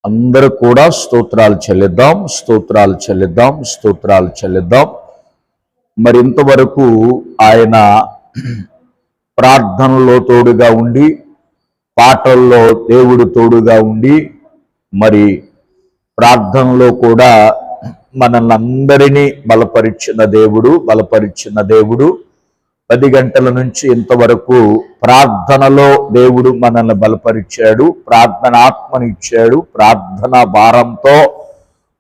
అందరూ కూడా స్తోత్రాలు చెల్లిద్దాం. మరి ఇంతవరకు ఆయన ప్రార్థనలో తోడుగా ఉండి, పాటల్లో దేవుడు తోడుగా ఉండి, మరి ప్రార్థనలో కూడా మనల్ని అందరినీ బలపరిచిన దేవుడు 10 గంటల నుంచి ఇంతవరకు ప్రార్థనలో దేవుడు మనల్ని బలపరిచాడు, ప్రార్థన ఆత్మని ఇచ్చాడు, ప్రార్థన భారంతో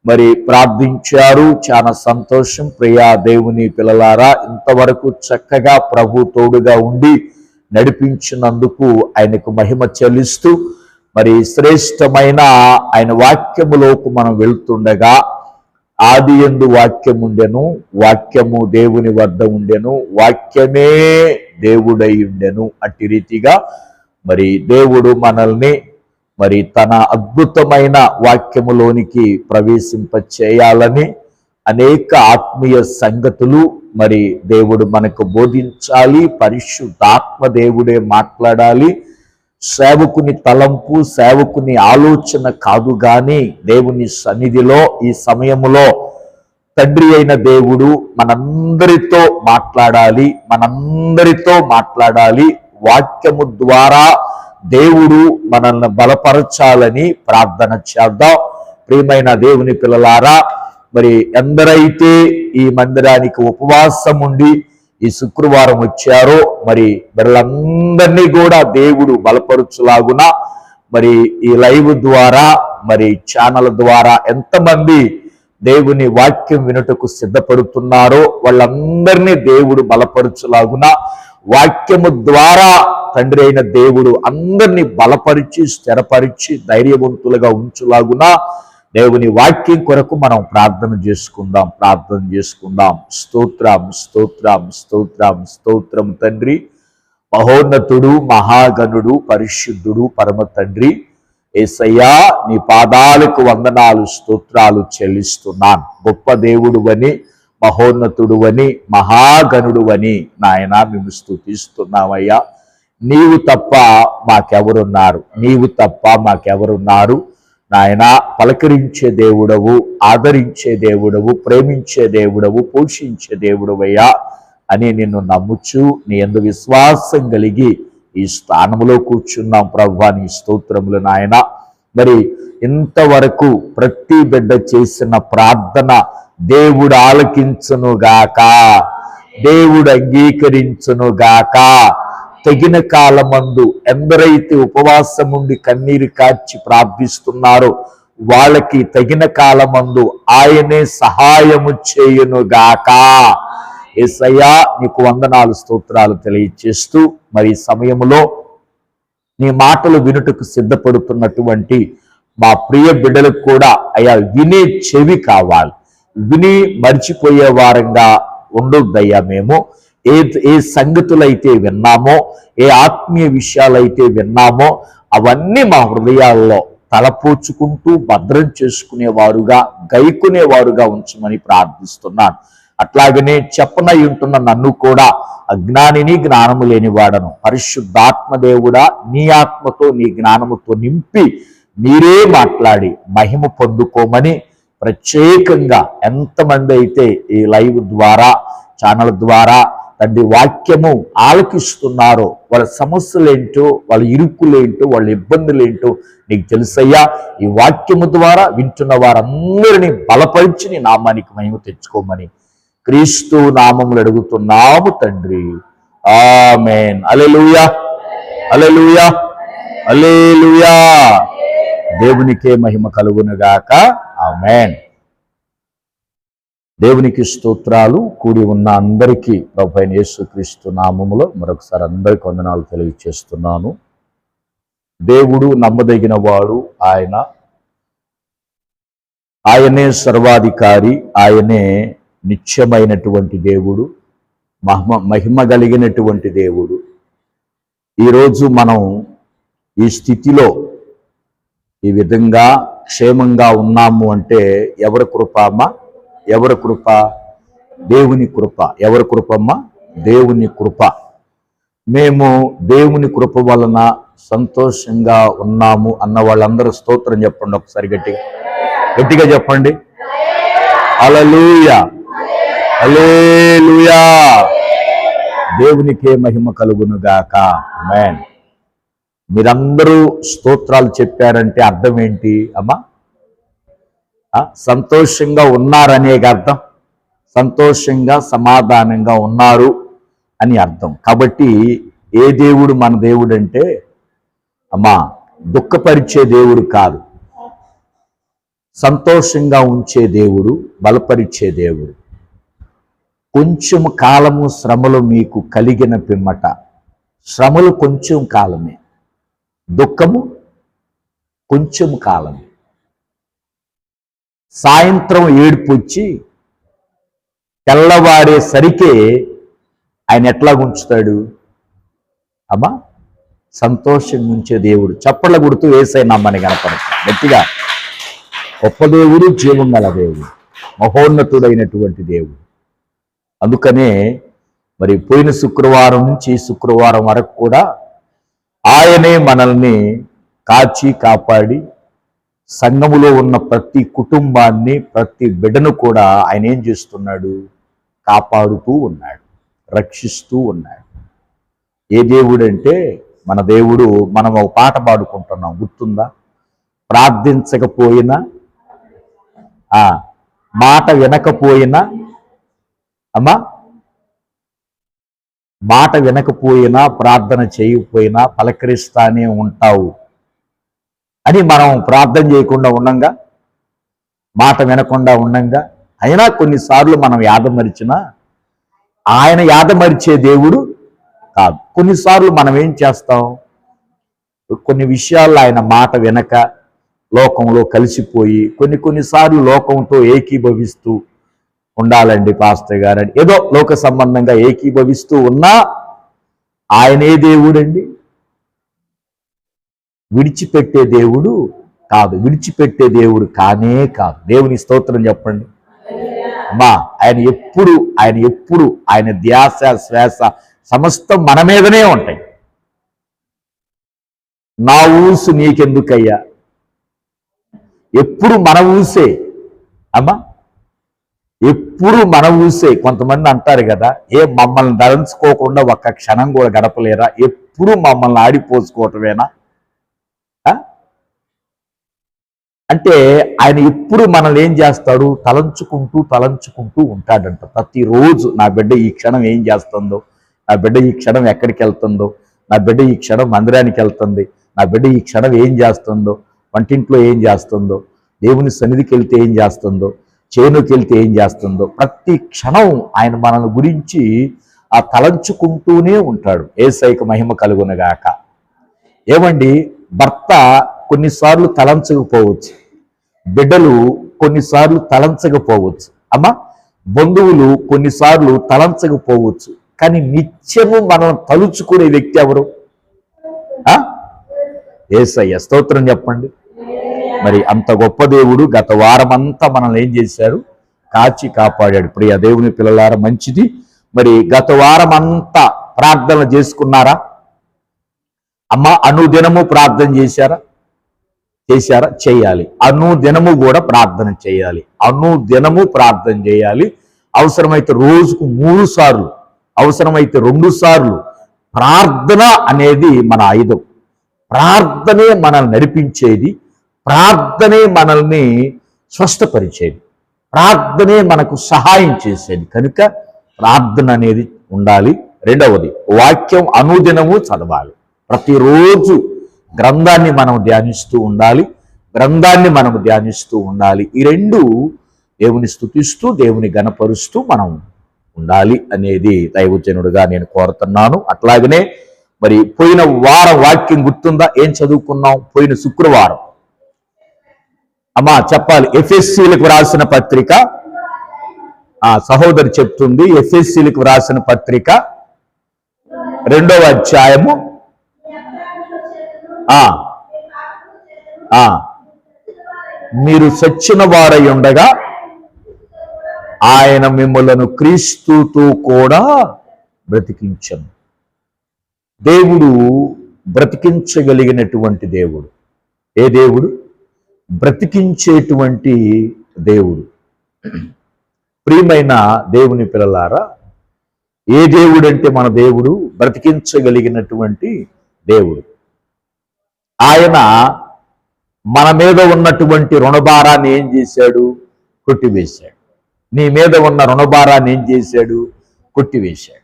మరి ప్రార్థించారు. చాలా సంతోషం. ప్రియా దేవుని పిల్లలారా, ఇంతవరకు చక్కగా ప్రభు తోడుగా ఉండి నడిపించినందుకు ఆయనకు మహిమ చెల్లిస్తూ, మరి శ్రేష్టమైన ఆయన వాక్యములోకి మనం వెళ్తుండగా, ఆదియందు వాక్యముండెను, వాక్యము దేవుని వద్ద ఉండెను, వాక్యమే దేవుడై ఉండెను. అట్టి రీతిగా మరి దేవుడు మనల్ని మరి తన అద్భుతమైన వాక్యములోనికి ప్రవేశింపచేయాలని అనేక ఆత్మీయ సంగతులు మరి దేవుడు మనకు బోధించాలి. పరిశుద్ధాత్మ దేవుడే మాట్లాడాలి. సేవకుని తలంపు, సేవకుని ఆలోచన కాదు గాని దేవుని సన్నిధిలో ఈ సమయములో తండ్రి అయిన దేవుడు మనందరితో మాట్లాడాలి. వాక్యము ద్వారా దేవుడు మనల్ని బలపరచాలని ప్రార్థన చేద్దాం. ప్రియమైన దేవుని పిల్లలారా, మరి ఎందరైతే ఈ మందిరానికి ఉపవాసం ఉండి ఈ శుక్రవారం వచ్చారో, మరి వీళ్ళందరినీ కూడా దేవుడు బలపరుచులాగున మరి ఈ లైవ్ ద్వారా, మరి ఛానల్ ద్వారా ఎంతమంది దేవుని వాక్యం వినుటకు సిద్ధపడుతున్నారో వాళ్ళందరినీ దేవుడు బలపరుచులాగున, వాక్యము ద్వారా తండ్రి అయిన దేవుడు అందరినీ బలపరిచి, స్థిరపరిచి, ధైర్యవంతులుగా ఉంచులాగున దేవుని వాక్యం కొరకు మనం ప్రార్థన చేసుకుందాం. స్తోత్రం తండ్రి, మహోన్నతుడు, మహాగణుడు, పరిశుద్ధుడు, పరమ తండ్రి యేసయ్యా, నీ పాదాలకు వందనాలు, స్తోత్రాలు చెల్లిస్తున్నాను. గొప్ప దేవుడువని, మహోన్నతుడువని, మహాగణుడువని నాయనా మేము స్తుతిస్తున్నామయ్యా. నీవు తప్ప మాకెవరున్నారు నాయన? పలకరించే దేవుడవు, ఆదరించే దేవుడవు, ప్రేమించే దేవుడవు, పోషించే దేవుడవయ్యా అని నిన్ను నమ్ముచు నీ యందు విశ్వాసం కలిగి ఈ స్థానంలో కూర్చున్నాం ప్రభువా. నీ స్తోత్రములు నాయన. మరి ఇంతవరకు ప్రతి బిడ్డ చేసిన ప్రార్థన దేవుడు ఆలకించునుగాక, దేవుడు అంగీకరించునుగాక. తగిన కాలమందు ఎందరైతే ఉపవాసం ఉండి కన్నీరు కార్చి ప్రార్థిస్తున్నారో వాళ్ళకి తగిన కాలమందు ఆయనే సహాయము చేయునుగాక. యేసయ్యా, నీకు వందనాలు, స్తోత్రాలు తెలియచేస్తూ మరి సమయంలో నీ మాటలు వినుటకు సిద్ధపడుతున్నటువంటి మా ప్రియ బిడ్డలకు కూడా అయ్యా వినే చెవి కావాలి. విని మర్చిపోయే వారంగా ఉండొద్దయ్యా. మేము ఏ సంగతులైతే విన్నామో, ఏ ఆత్మీయ విషయాలైతే విన్నామో అవన్నీ మా హృదయాల్లో తలపోచుకుంటూ భద్రం చేసుకునేవారుగా, గైకునేవారుగా ఉంచమని ప్రార్థిస్తున్నాను. అట్లాగనే చెప్పనై ఉంటున్న నన్ను కూడా అజ్ఞానిని, జ్ఞానము లేనివాడను, పరిశుద్ధాత్మ దేవుడా నీ ఆత్మతో, నీ జ్ఞానముతో నింపి మీరే మాట్లాడి మహిమ పొందుకోమని ప్రత్యేకంగా ఎంతమంది అయితే ఈ లైవ్ ద్వారా, ఛానల్ ద్వారా తండ్రి వాక్యము ఆలకిస్తున్నారో వాళ్ళ సమస్యలేంటో, వాళ్ళ ఇరుకులేంటో, వాళ్ళ ఇబ్బందులేంటో నీకు తెలుసయ్యా. ఈ వాక్యము ద్వారా వింటున్న వారందరినీ బలపరిచి నీ నామానికి మహిమ తెచ్చుకోమని క్రీస్తు నామములు అడుగుతున్నాము తండ్రి, ఆమేన్. హల్లెలూయా, హల్లెలూయా, హల్లెలూయా. దేవునికే మహిమ కలుగునుగాక. ఆమేన్. దేవునికి స్తోత్రాలు. కూడి ఉన్న అందరికీ ప్రభువైన యేసుక్రీస్తు నామములో మరొకసారి అందరికీ వందనాలు తెలియజేస్తున్నాను. దేవుడు నమ్మదగిన వాడు. ఆయనే సర్వాధికారి, ఆయనే నిత్యమైనటువంటి దేవుడు, మహిమ కలిగినటువంటి దేవుడు. ఈరోజు మనం ఈ స్థితిలో ఈ విధంగా క్షేమంగా ఉన్నాము అంటే ఎవరి కృప అమ్మా? ఎవరి కృప? దేవుని కృప. ఎవరి కృపమ్మా? దేవుని కృప. మేము దేవుని కృప వలన సంతోషంగా ఉన్నాము అన్న వాళ్ళందరూ స్తోత్రం చెప్పండి. ఒకసారి గట్టిగా గట్టిగా చెప్పండి. హల్లెలూయా, హల్లెలూయా. దేవునికే మహిమ కలుగును గాక. ఆమేన్. మీరందరూ స్తోత్రాలు చెప్పారంటే అర్థం ఏంటి అమ్మా? సంతోషంగా ఉన్నారనే అర్థం, సంతోషంగా సమాధానంగా ఉన్నారు అని అర్థం. కాబట్టి ఏ దేవుడు మన దేవుడు అంటే అమ్మా, దుఃఖపరిచే దేవుడు కాదు, సంతోషంగా ఉంచే దేవుడు, బలపరిచే దేవుడు. కొంచెం కాలము శ్రమలు మీకు కలిగిన పిమ్మట, శ్రమలు కొంచెం కాలమే, దుఃఖము కొంచెం కాలమే. సాయంత్రం ఏడుపు వచ్చి తెల్లవారేసరికే ఆయన ఎట్లా ఉంచుతాడు అమ్మా? సంతోషంగా ఉంచే దేవుడు. చప్పట్ల కొడుతూ యేసయ్య నామాన్ని కనపడతాడు గట్టిగా. గొప్ప దేవుడు, జీవం గల దేవుడు, మహోన్నతుడైనటువంటి దేవుడు. అందుకనే మరి పోయిన శుక్రవారం నుంచి ఈ శుక్రవారం వరకు కూడా ఆయనే మనల్ని కాచి కాపాడి సంఘములో ఉన్న ప్రతి కుటుంబాన్ని, ప్రతి బిడ్డను కూడా ఆయన ఏం చేస్తున్నాడు? కాపాడుతూ ఉన్నాడు, రక్షిస్తూ ఉన్నాడు. ఏ దేవుడు అంటే మన దేవుడు. మనం ఒక పాట పాడుకుంటున్నాం, గుర్తుందా? ప్రార్థించకపోయినా, మాట వినకపోయినా అమ్మా, మాట వినకపోయినా, ప్రార్థన చేయకపోయినా పలకరిస్తానే ఉంటావు అని మనం ప్రార్థన చేయకుండా ఉండంగా, మాట వినకుండా ఉండంగా, అయినా కొన్నిసార్లు మనం యాదమరిచినా ఆయన యాదమరిచే దేవుడు కాదు. కొన్నిసార్లు మనం ఏం చేస్తాం? కొన్ని విషయాల్లో ఆయన మాట వినక లోకంలో కలిసిపోయి, కొన్నిసార్లు లోకంతో ఏకీభవిస్తూ ఉండాలండి పాస్టర్ గారని ఏదో లోక సంబంధంగా ఏకీభవిస్తూ ఉన్నా ఆయనే దేవుడండి. విడిచిపెట్టే దేవుడు కాదు, విడిచిపెట్టే దేవుడు కానే కాదు. దేవుని స్తోత్రం చెప్పండి అమ్మా. ఆయన ఎప్పుడు ఆయన ధ్యాస శ్వాస సమస్తం మన మీదనే ఉంటాయి. నా ఊసు నీకెందుకయ్యా, ఎప్పుడు మన ఊసే అమ్మా, ఎప్పుడు మన ఊసే. కొంతమంది అంటారు కదా, మమ్మల్ని ధరించుకోకుండా ఒక్క క్షణం కూడా గడపలేరా, ఎప్పుడు మమ్మల్ని ఆడిపోసుకోవటమేనా అంటే ఆయన ఎప్పుడు మనల్ని ఏం చేస్తాడు? తలంచుకుంటూ తలంచుకుంటూ ఉంటాడంట. ప్రతిరోజు నా బిడ్డ ఈ క్షణం ఏం చేస్తుందో, నా బిడ్డ ఈ క్షణం ఎక్కడికి వెళ్తుందో, నా బిడ్డ ఈ క్షణం మందిరానికి వెళ్తుంది, నా బిడ్డ ఈ క్షణం ఏం చేస్తుందో, వంటింట్లో ఏం చేస్తుందో, దేవుని సన్నిధికి వెళ్తే ఏం చేస్తుందో, చేనుకి వెళ్తే ఏం చేస్తుందో, ప్రతి క్షణం ఆయన మనల్ని గురించి ఆ తలంచుకుంటూనే ఉంటాడు. యేసయ్యకు మహిమ కలుగునగాక. ఏమండి, భర్త కొన్నిసార్లు తలంచకపోవచ్చు, బిడ్డలు కొన్నిసార్లు తలంచకపోవచ్చు అమ్మా, బంధువులు కొన్నిసార్లు తలంచకపోవచ్చు, కానీ నిత్యము మనం తలుచుకునే వ్యక్తి ఎవరు? యేసయ్య. స్తోత్రం చెప్పండి. మరి అంత గొప్ప దేవుడు గత వారం అంతా మనల్ని ఏం చేశారు? కాచి కాపాడాడు. ప్రియ దేవుని పిల్లలారా, మంచిది. మరి గత వారం అంతా ప్రార్థన చేసుకున్నారా అమ్మా? అనుదినము ప్రార్థన చేశారా? చేయాలి. అనుదినము కూడా ప్రార్థన చేయాలి. అనుదినము ప్రార్థన చేయాలి. అవసరమైతే రోజుకు 3 సార్లు, అవసరమైతే 2 సార్లు. ప్రార్థన అనేది మన ఆయుధం. ప్రార్థనే మనల్ని నడిపించేది, ప్రార్థనే మనల్ని స్వస్థపరిచేది, ప్రార్థనే మనకు సహాయం చేసేది. కనుక ప్రార్థన అనేది ఉండాలి. రెండవది, వాక్యం అనుదినము చదవాలి. ప్రతిరోజు గ్రంథాన్ని మనం ధ్యానిస్తూ ఉండాలి, గ్రంథాన్ని మనం ధ్యానిస్తూ ఉండాలి. ఈ రెండు దేవుని స్తుతిస్తూ దేవుని గణపరుస్తూ మనం ఉండాలి అనేది దైవజనుడిగా నేను కోరుతున్నాను. అట్లాగనే మరి పోయిన వారం వాక్యం గుర్తుందా? ఏం చదువుకున్నాం? పోయిన శుక్రవారం అమ్మా చెప్పాలి. ఎఫెసీలకు రాసిన పత్రిక, సహోదరి చెప్తుంది, ఎఫెసీలకు రాసిన పత్రిక 2వ అధ్యాయము మీరు చచ్చిన వారై ఉండగా ఆయన మిమ్మలను క్రీస్తుతో కూడా బ్రతికించను. దేవుడు బ్రతికించగలిగినటువంటి దేవుడు. ఏ దేవుడు? బ్రతికించేటువంటి దేవుడు. ప్రియమైన దేవుని పిల్లలారా, ఏ దేవుడు అంటే మన దేవుడు బ్రతికించగలిగినటువంటి దేవుడు. ఆయన మన మీద ఉన్నటువంటి రుణభారాన్ని ఏం చేశాడు? కొట్టివేశాడు. నీ మీద ఉన్న రుణభారాన్ని ఏం చేశాడు? కొట్టివేశాడు.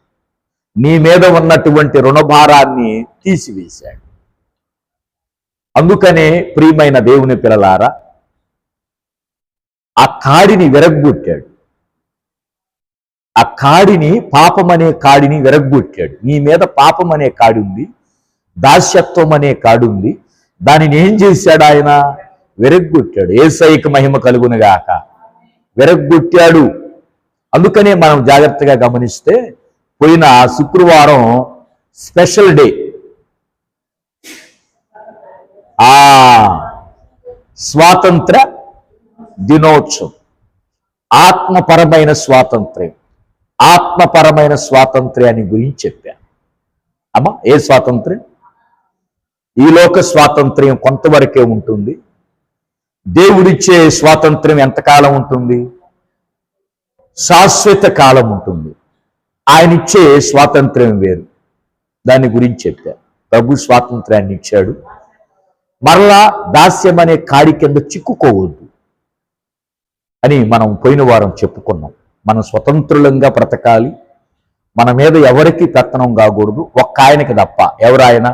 నీ మీద ఉన్నటువంటి రుణభారాన్ని తీసివేశాడు. అందుకనే ప్రియమైన దేవుని పిల్లలారా, ఆ కాడిని విరగ్గొట్టాడు. ఆ కాడిని, పాపం అనే కాడిని విరగ్గొట్టాడు. నీ మీద పాపం అనే కాడి ఉంది, దాస్యత్వం అనే కాడి ఉంది. దానిని ఏం చేశాడు? ఆయన విరగ్గొట్టాడు. యేసయ్యకు మహిమ కలుగునుగాక. విరగ్గొట్టాడు. అందుకనే మనం జాగ్రత్తగా గమనిస్తే, పోయిన శుక్రవారం స్పెషల్ డే, ఆ స్వాతంత్ర దినోత్సవం, ఆత్మపరమైన స్వాతంత్ర్యం, ఆత్మపరమైన స్వాతంత్ర్యాన్ని గురించి చెప్పాను. అమ్మా, ఏ స్వాతంత్ర్యం? ఈ లోక స్వాతంత్ర్యం కొంతవరకే ఉంటుంది. దేవుడిచ్చే స్వాతంత్ర్యం ఎంతకాలం ఉంటుంది? శాశ్వత కాలం ఉంటుంది. ఆయన ఇచ్చే స్వాతంత్ర్యం వేరు. దాని గురించి చెప్పారు. ప్రభు స్వాతంత్ర్యాన్ని ఇచ్చాడు. మరలా దాస్యం అనే కాడి కింద చిక్కుకోవద్దు అని మనం పోయిన వారం చెప్పుకున్నాం. మనం స్వతంత్రులంగా బ్రతకాలి. మన మీద ఎవరికి పెత్తనం కాకూడదు, ఒక్క ఆయనకి తప్ప. ఎవరాయన?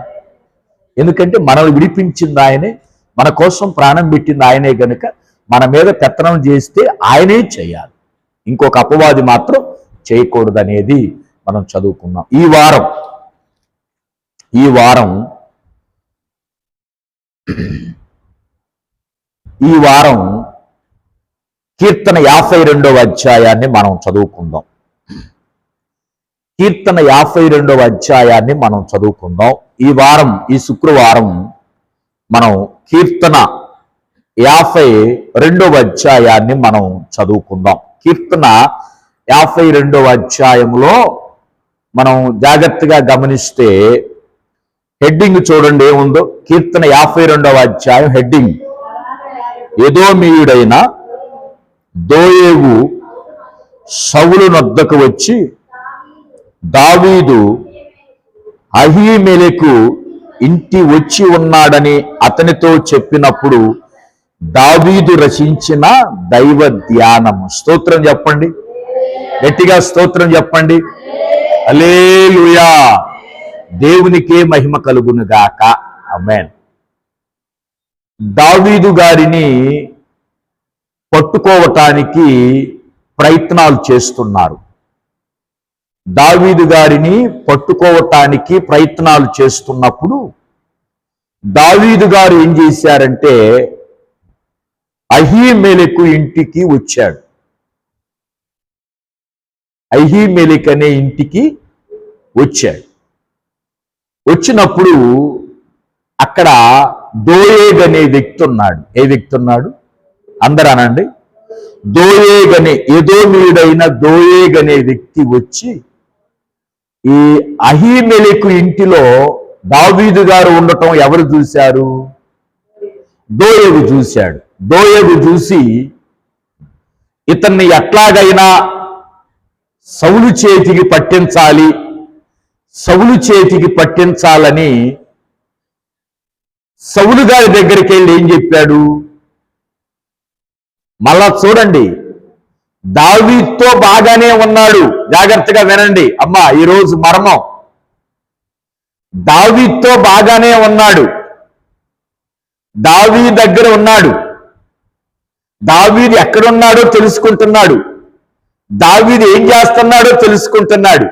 ఎందుకంటే మనల్ని విడిపించింది ఆయనే, మన కోసం ప్రాణం పెట్టింది ఆయనే గనుక మన మీద పెత్తనం చేస్తే ఆయనే చేయాలి. ఇంకొక అపవాది మాత్రం చేయకూడదు అనేది మనం చదువుకున్నాం. ఈ వారం కీర్తన 52వ అధ్యాయాన్ని మనం చదువుకుందాం. కీర్తన 52వ అధ్యాయాన్ని మనం చదువుకుందాం. ఈ వారం, ఈ శుక్రవారం మనం కీర్తన 52వ అధ్యాయాన్ని మనం చదువుకుందాం. కీర్తన 52వ అధ్యాయంలో మనం జాగ్రత్తగా గమనిస్తే హెడ్డింగ్ చూడండి ఏముందో. కీర్తన 52వ అధ్యాయం హెడ్డింగ్, ఎదోమీయుడైన దోయేగు సౌలు నొద్దకు వచ్చి దావీదు అహీమెలెకు ఇంటి వచ్చి ఉన్నాడని అతనితో చెప్పినప్పుడు దావీదు రచించిన దైవ ధ్యానము. స్తోత్రం చెప్పండి, గట్టిగా స్తోత్రం చెప్పండి. హల్లెలూయా, దేవునికే మహిమ కలుగును గాక. ఆమేన్. దావీదు గారిని పట్టుకోవటానికి ప్రయత్నాలు చేస్తున్నారు. దావీదు గారిని పట్టుకోవటానికి ప్రయత్నాలు చేస్తున్నప్పుడు దావీదు గారు ఏం చేశారంటే అహీమెలెకు ఇంటికి వచ్చాడు. అహీమెలెకు అనే ఇంటికి వచ్చాడు. వచ్చినప్పుడు అక్కడ దోయేగ్ అనే వ్యక్తి ఉన్నాడు. ఏ వ్యక్తి ఉన్నాడు? అందరూ అనండి. దోయేగ్ అనే, ఎదోమీయుడైన దోయేగ్ అనే వ్యక్తి వచ్చి ఈ అహీమెలెకు ఇంటిలో దావీదు గారు ఉండటం ఎవరు చూశారు? దోయేగు చూశాడు. దోయేగు చూసి ఇతన్ని ఎట్లాగైనా సౌలు చేతికి పట్టించాలి, సౌలు చేతికి పట్టించాలని సౌలు గారి దగ్గరికి వెళ్ళి ఏం చెప్పాడు? మళ్ళా చూడండి, దావీదుతో బాగానే ఉన్నాడు. జాగ్రత్తగా వినండి అమ్మా, ఈరోజు మర్మం. దావీదుతో బాగానే ఉన్నాడు, దావీదు దగ్గర ఉన్నాడు, దావీదు ఎక్కడున్నాడో తెలుసుకుంటున్నాడు, దావీదు ఏం చేస్తున్నాడో తెలుసుకుంటున్నాడు.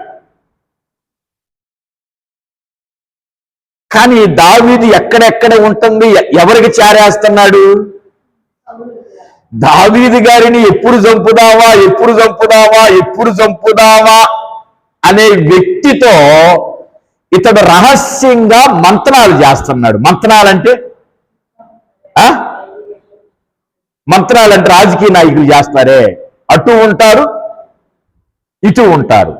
కానీ దావీదు ఎక్కడెక్కడ ఉంటుంది, ఎవరికి చేరేస్తున్నాడు? దావీదు గారిని ఎప్పుడు చంపుదావా, ఎప్పుడు చంపుదావా, ఎప్పుడు చంపుదావా అనే వ్యక్తితో ఇతడు రహస్యంగా మంత్రాలు చేస్తున్నాడు. మంత్రాలంటే రాజకీయ నాయకులు చేస్తారే, అటు ఉంటారు ఇటు ఉంటారు.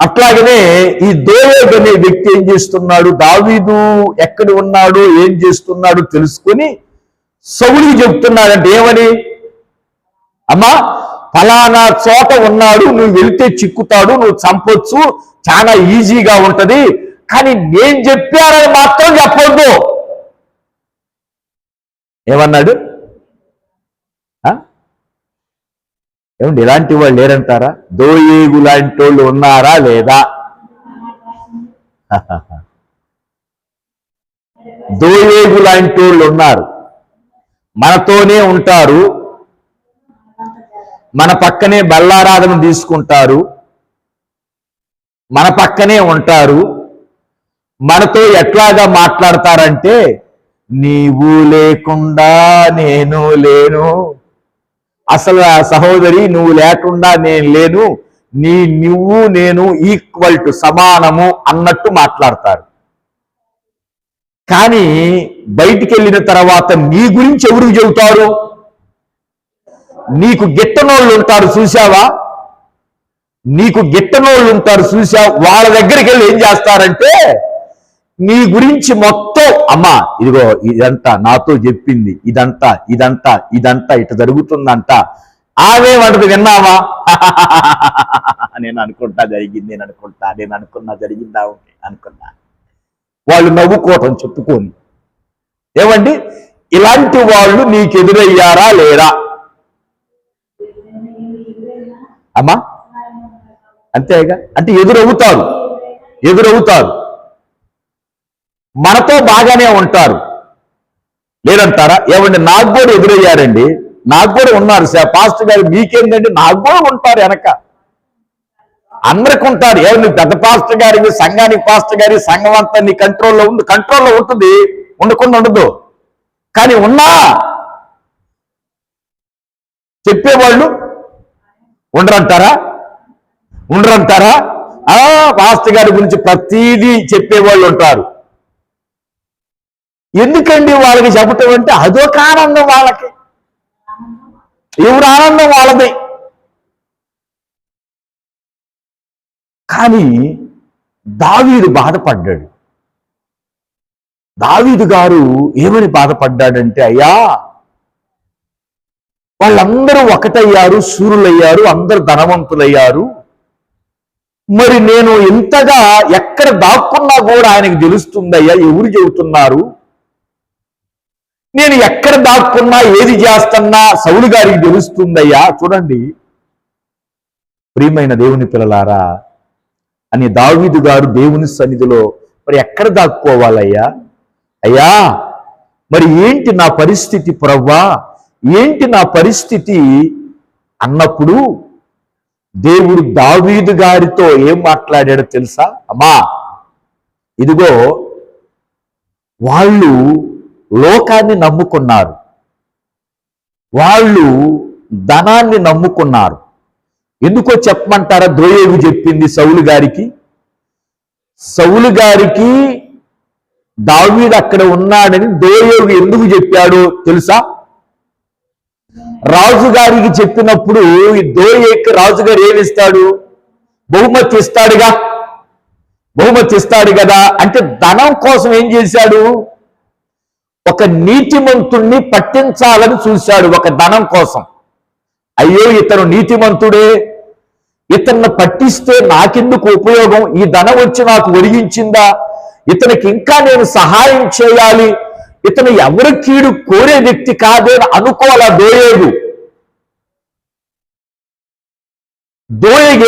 అట్లాగనే ఈ దోయేగు అనే వ్యక్తి ఏం చేస్తున్నాడు, దావీదు ఎక్కడ ఉన్నాడు ఏం చేస్తున్నాడు తెలుసుకుని సౌలుకి చెప్తున్నాడంటే ఏమని, అమ్మా ఫలానా చోట ఉన్నాడు, నువ్వు వెళ్తే చిక్కుతాడు, నువ్వు చంపొచ్చు, చాలా ఈజీగా ఉంటది, కానీ నేను చెప్పానని మాత్రం చెప్పొద్దు. ఏమన్నాడు? ఏమండి ఇలాంటి వాళ్ళు లేరంటారా? దోయేగు లాంటి వాళ్ళు ఉన్నారా లేదా? దోయేగు లాంటి వాళ్ళు ఉన్నారు, మనతోనే ఉంటారు, మన పక్కనే బల్లారాధన తీసుకుంటారు, మన పక్కనే ఉంటారు, మనతో ఎట్లాగా మాట్లాడతారంటే నీవు లేకుండా నేను లేను, అసలు సహోదరి నువ్వు లేకుండా నేను లేను, నువ్వు నేను ఈక్వల్ టు సమానము అన్నట్టు మాట్లాడతారు. కానీ బయటికి వెళ్ళిన తర్వాత నీ గురించి ఎవరికి చెబుతారు? నీకు గిట్టనోళ్ళు ఉంటారు చూసావా, నీకు గిట్టనోళ్ళు ఉంటారు చూసావా, వాళ్ళ దగ్గరికి వెళ్ళి ఏం చేస్తారంటే నీ గురించి మొత్తం, అమ్మా ఇదిగో ఇదంతా నాతో చెప్పింది, ఇదంతా ఇదంతా ఇదంతా ఇటు జరుగుతుందంట, ఆమెమంటది విన్నావా, నేను అనుకుంటా జరిగింది, నేను అనుకున్నా జరిగిందా అనుకున్నా, వాళ్ళు నవ్వుకోవటం చెప్పుకొని. ఏమండి ఇలాంటి వాళ్ళు నీకు ఎదురయ్యారా లేరా? అమ్మా అంతేగా, అంటే ఎదురవుతారు, మనతో బాగానే ఉంటారు లేదంటారా? ఏమండి నాకు కూడా ఎదురయ్యారండి, నాకు కూడా ఉన్నారు పాస్టర్ గారు, మీకేంటంటే నాకు కూడా ఉంటారు వెనక, అందరికి ఉంటారు. ఏమన్నా పెద్ద పాస్టర్ గారికి, సంఘానికి పాస్టర్ గారి, సంఘం అంతా నీ కంట్రోల్లో ఉంటుంది, ఉండకుండా ఉండదు, కానీ ఉన్నా చెప్పేవాళ్ళు ఉండరంటారా? పాస్టర్ గారి గురించి ప్రతిదీ చెప్పేవాళ్ళు ఉంటారు. ఎందుకండి వాళ్ళకి చెప్పటం అంటే అదొక ఆనందం, వాళ్ళకి ఎవరు ఆనందం వాళ్ళది. కానీ దావీదు బాధపడ్డాడు. దావీదు గారు ఏమని బాధపడ్డాడంటే, అయ్యా వాళ్ళందరూ ఒకటయ్యారు, శూరులయ్యారు, అందరూ ధనవంతులయ్యారు, మరి నేను ఇంతగా ఎక్కడ దాక్కున్నా కూడా ఆయనకు తెలుస్తుందయ్యా, ఎవరు చెబుతున్నారు, నేను ఎక్కడ దాక్కున్నా ఏది చేస్తున్నా సౌలు గారికి తెలుస్తుందయ్యా. చూడండి ప్రియమైన దేవుని పిల్లలారా, అని దావీదు గారు దేవుని సన్నిధిలో మరి ఎక్కడ దాక్కోవాలయ్యా, అయ్యా మరి ఏంటి నా పరిస్థితి ప్రవ్వా, ఏంటి నా పరిస్థితి అన్నప్పుడు దేవుడు దావీదు గారితో ఏం మాట్లాడాడో తెలుసా? అమ్మా ఇదిగో వాళ్ళు లోకాన్ని నమ్ముకున్నారు, వాళ్ళు ధనాన్ని నమ్ముకున్నారు. ఎందుకో చెప్పమంటారా? దోయేగు చెప్పింది సౌలు గారికి దావీదు అక్కడ ఉన్నాడని దోయేగు ఎందుకు చెప్పాడో తెలుసా? రాజుగారికి చెప్పినప్పుడు ఈ దోయేగు రాజుగారు ఏమిస్తాడు? బహుమతి ఇస్తాడు కదా. అంటే ధనం కోసం ఏం చేశాడు? ఒక నీతిమంతుణ్ణి పట్టించాలని చూశాడు ఒక ధనం కోసం. అయ్యో ఇతను నీతిమంతుడే, ఇతన్ని పట్టిస్తే నాకెందుకు ఉపయోగం, ఈ ధనం వచ్చి నాకు ఒరిగించిందా, ఇతనికి ఇంకా నేను సహాయం చేయాలి, ఇతను ఎవరి కీడు కోరే వ్యక్తి కాదే అనుకోవాలా దోయేగు.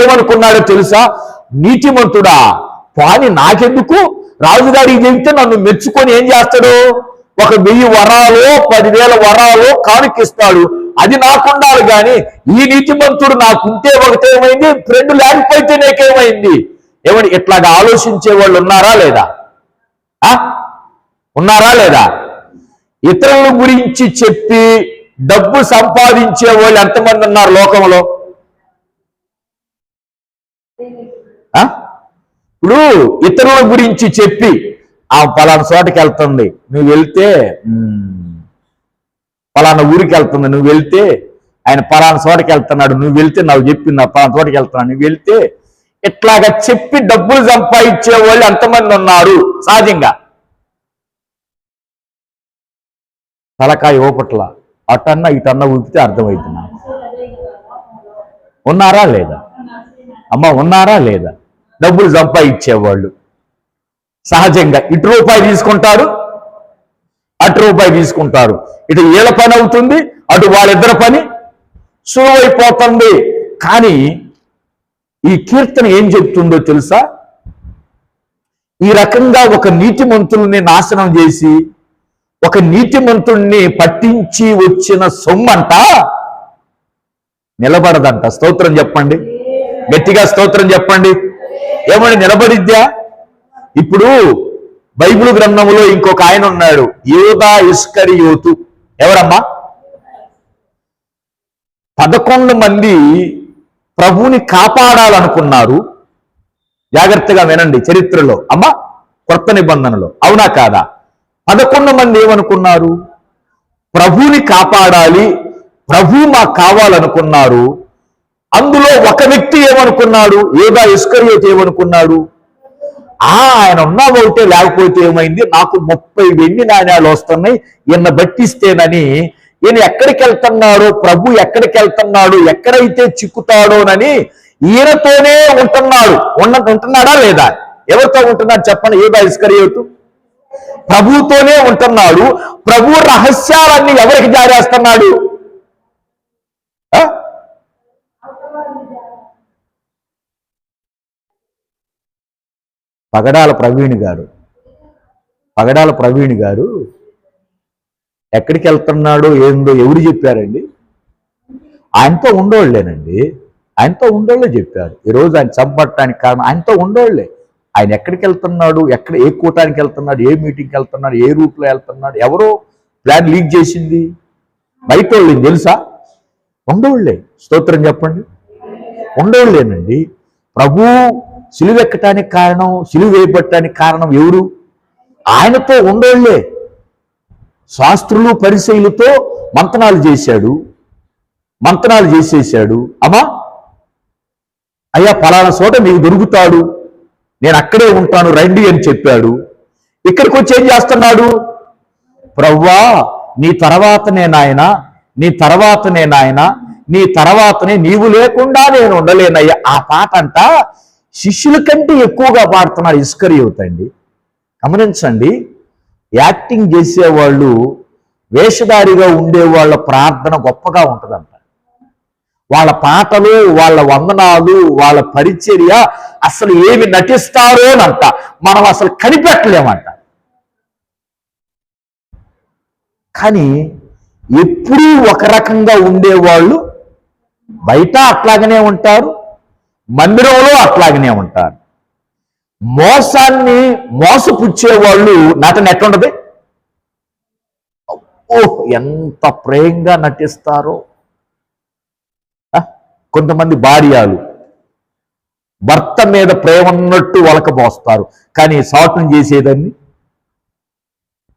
ఏమనుకున్నాడో తెలుసా? నీతిమంతుడా, కానీ నాకెందుకు, రాజుగారికి చెబితే నన్ను మెచ్చుకొని ఏం చేస్తాడు, ఒక 1000 వరాలు 10,000 వరాలు కానుకిస్తాడు, అది నాకుండాలి. కానీ ఈ నీతిమంతుడు నాకుంటే ఒకటేమైంది, 2 లేకపోతే నాకేమైంది? ఏమని ఇట్లాగా ఆలోచించే వాళ్ళు ఉన్నారా లేదా? ఇతరుల గురించి చెప్పి డబ్బు సంపాదించే వాళ్ళు ఎంతమంది ఉన్నారు లోకంలో? ఇప్పుడు ఇతరుల గురించి చెప్పి పలానా చోటకి వెళ్తుంది, నువ్వు వెళ్తే పలానా ఊరికి వెళ్తుంది, నువ్వు వెళ్తే ఆయన పలానా చోటకి వెళ్తున్నాడు, నువ్వు వెళ్తే నాకు చెప్పింది పలానా చోటకి వెళ్తున్నాడు, నువ్వు వెళ్తే ఇట్లాగా చెప్పి డబ్బులు సంపాదించే వాళ్ళు ఎంతమంది ఉన్నారు సహజంగా? తలకాయ ఓపట్ల అటన్నా ఇటన్నా ఊపితే అర్థమవుతున్నా. ఉన్నారా లేదా అమ్మ? ఉన్నారా లేదా? డబ్బులు సంపాదించేవాళ్ళు సహజంగా ఇటు రూపాయి తీసుకుంటారు, అటు రూపాయి తీసుకుంటారు. ఇటు వీళ్ళ పని అవుతుంది, అటు వాళ్ళిద్దరి పని సులువైపోతుంది. కానీ ఈ కీర్తన ఏం చెప్తుందో తెలుసా? ఈ రకంగా ఒక నీతిమంతుల్ని నాశనం చేసి ఒక నీతిమంతుణ్ణి పట్టించి వచ్చిన సొమ్మంట నిలబడదంట. స్తోత్రం చెప్పండి, గట్టిగా స్తోత్రం చెప్పండి. ఏమని నిలబడిద్దా? ఇప్పుడు బైబిల్ గ్రంథంలో ఇంకొక ఆయన ఉన్నాడు, యూదా ఇస్కరియోతు. ఎవరమ్మా? 11 మంది ప్రభువుని కాపాడాలనుకున్నారు. జాగ్రత్తగా వినండి, చరిత్రలో అమ్మా, కొత్త నిబంధనలో, అవునా కాదా? 11 మంది ఏమనుకున్నారు? ప్రభువుని కాపాడాలి, ప్రభు మాకు కావాలనుకున్నారు. అందులో ఒక వ్యక్తి ఏమనుకున్నాడు? యూదా ఇస్కరియోతు ఏమనుకున్నాడు? ఆయన ఉన్నా ఒకటే, లేకపోతే ఏమైంది, నాకు 30 వెండి నాణ్యాలు వస్తున్నాయి, ఈయన బట్టిస్తేనని ఈయన ఎక్కడికి వెళ్తున్నాడో, ప్రభు ఎక్కడికి వెళ్తున్నాడు, ఎక్కడైతే చిక్కుతాడోనని ఈయనతోనే ఉంటున్నాడా లేదా? ఎవరితో ఉంటున్నాడు చెప్పండి? యూదా ఇస్కరియోతు ప్రభుతోనే ఉంటున్నాడు. ప్రభు రహస్యాలన్నీ ఎవరికి జారేస్తున్నాడు? పగడాల ప్రవీణ్ గారు ఎక్కడికి వెళ్తున్నాడో ఏందో ఎవరు చెప్పారండి? ఆయనతో ఉండోళ్ళేనండి, ఆయనతో ఉండోళ్ళే చెప్పారు. ఈరోజు ఆయన చంపడానికి కారణం ఆయనతో ఉండోళ్ళే. ఆయన ఎక్కడికి వెళ్తున్నాడు, ఏ కూటానికి వెళ్తున్నాడు, ఏ మీటింగ్కి వెళ్తున్నాడు, ఏ రూట్లో వెళ్తున్నాడు, ఎవరో ప్లాన్ లీక్ చేసింది బయట వాళ్ళని తెలుసా? ఉండోళ్ళే. స్తోత్రం చెప్పండి, ఉండోళ్ళేనండి. ప్రభు సిలువ ఎక్కటానికి కారణం, సిలువ వేయబట్టడానికి కారణం ఎవరు? ఆయనతో ఉండోళ్ళే. శాస్త్రులు పరిసయ్యులతో మంతనాలు చేసేసాడు. అమ్మా, అయ్యా పలానా చోట మీకు దొరుకుతాడు, నేను అక్కడే ఉంటాను రండి అని చెప్పాడు. ఇక్కడికి వచ్చి ఏం చేస్తున్నాడు? ప్రవ్వా నీ తర్వాతనే నాయన, నీ తర్వాతనే నీవు లేకుండా నేను ఉండలేనయ్యా. ఆ పాట అంట శిష్యుల కంటే ఎక్కువగా పాడుతున్నాడు ఇస్కరియోతు అండి. గమనించండి, యాక్టింగ్ చేసేవాళ్ళు, వేషధారిగా ఉండేవాళ్ళ ప్రార్థన గొప్పగా ఉంటుందంట. వాళ్ళ పాటలు, వాళ్ళ వందనాలు, వాళ్ళ పరిచర్య అసలు ఏమి నటిస్తారోనంట మనం అసలు కనిపెట్టలేమంట. కానీ ఎప్పుడూ ఒక రకంగా ఉండేవాళ్ళు బయట అట్లాగనే ఉంటారు, మందిరంలో అట్లాగనే ఉంటారు. మోసాన్ని మోసపుచ్చేవాళ్ళు నటన ఎట్లుంటది? ఎంత ప్రేమగా నటిస్తారో. కొంతమంది భార్యలు భర్త మీద ప్రేమ ఉన్నట్టు వలకపోస్తారు, కానీ సాటును చేసేదాన్ని.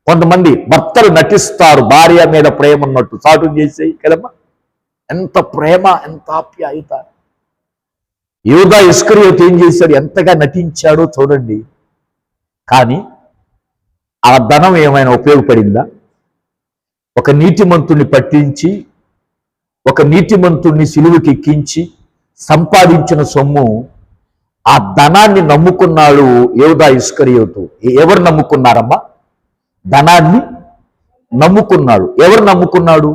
కొంతమంది భర్తలు నటిస్తారు భార్య మీద ప్రేమ ఉన్నట్టు, సాటును చేసేయి కదమ్మా. ఎంత ప్రేమ, ఎంత ఆప్యాయత. యూదా ఇస్కరియోతు ఏం చేశాడు? ఎంతగా నటించాడో చూడండి. కానీ ఆ ధనం ఏమైనా ఉపయోగపడిందా? ఒక నీతిమంతుణ్ణి పట్టించి, ఒక నీతిమంతుణ్ణి సిలువకి ఎక్కించి సంపాదించిన సొమ్ము, ఆ ధనాన్ని నమ్ముకున్నాడు యూదా ఇస్కరియోతు. ఎవరు నమ్ముకున్నారమ్మా? ధనాన్ని నమ్ముకున్నాడు. ఎవరు నమ్ముకున్నాడు?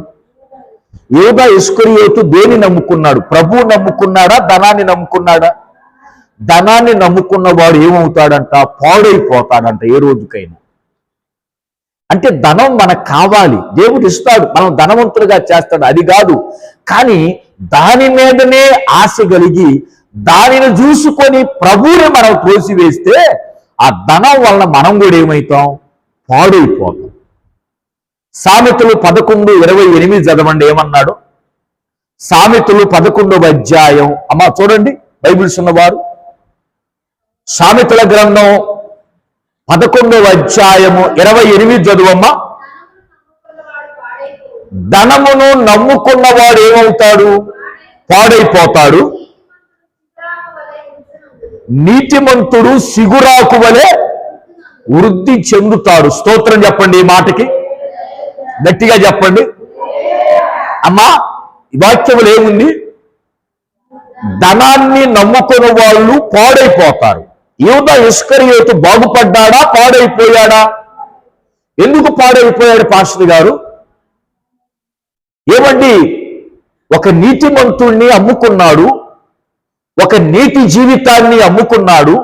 యూదా ఇస్కరియోతు దేని నమ్ముకున్నాడు? ప్రభువు నమ్ముకున్నాడా, ధనాన్ని నమ్ముకున్నాడా? ధనాన్ని నమ్ముకున్నవాడు ఏమవుతాడంట? పాడైపోతాడంట ఏ రోజుకైనా. అంటే ధనం మనకు కావాలి, దేవుడు ఇస్తాడు, మనం ధనవంతులుగా చేస్తాడు, అది కాదు. కానీ దాని మీదనే ఆశ కలిగి దానిని చూసుకొని ప్రభువుని మనం త్రోసివేస్తే ఆ ధనం వలన మనం కూడా ఏమవుతాం? పాడైపోతాం. సామెతలు 11:28 చదవండి ఏమన్నాడు? సామెతలు 11వ అధ్యాయం. అమ్మా చూడండి, బైబిల్స్ ఉన్నవారు సామెతల గ్రంథం 11వ అధ్యాయము 28 చదువమ్మా. ధనమును నమ్ముకున్నవాడు ఏమవుతాడు? పాడైపోతాడు. నీతిమంతుడు సిగురాకు వలె వృద్ధి చెందుతాడు. స్తోత్రం చెప్పండి. ఈ మాటకి గట్టిగా చెప్పండి. అమ్మా, ఈ వాక్యములు ఏముంది? ధనాన్ని నమ్ముకున్న వాళ్ళు పాడైపోతారు. యూదా ఇస్కరియోతు బాగుపడ్డాడా, పాడైపోయాడా? ఎందుకు పాడైపోయాడు పాస్టర్ గారు? ఏమండి, ఒక నీతిమంతుణ్ణి అమ్ముకున్నాడు, ఒక నీతి జీవితాన్ని అమ్ముకున్నాడు,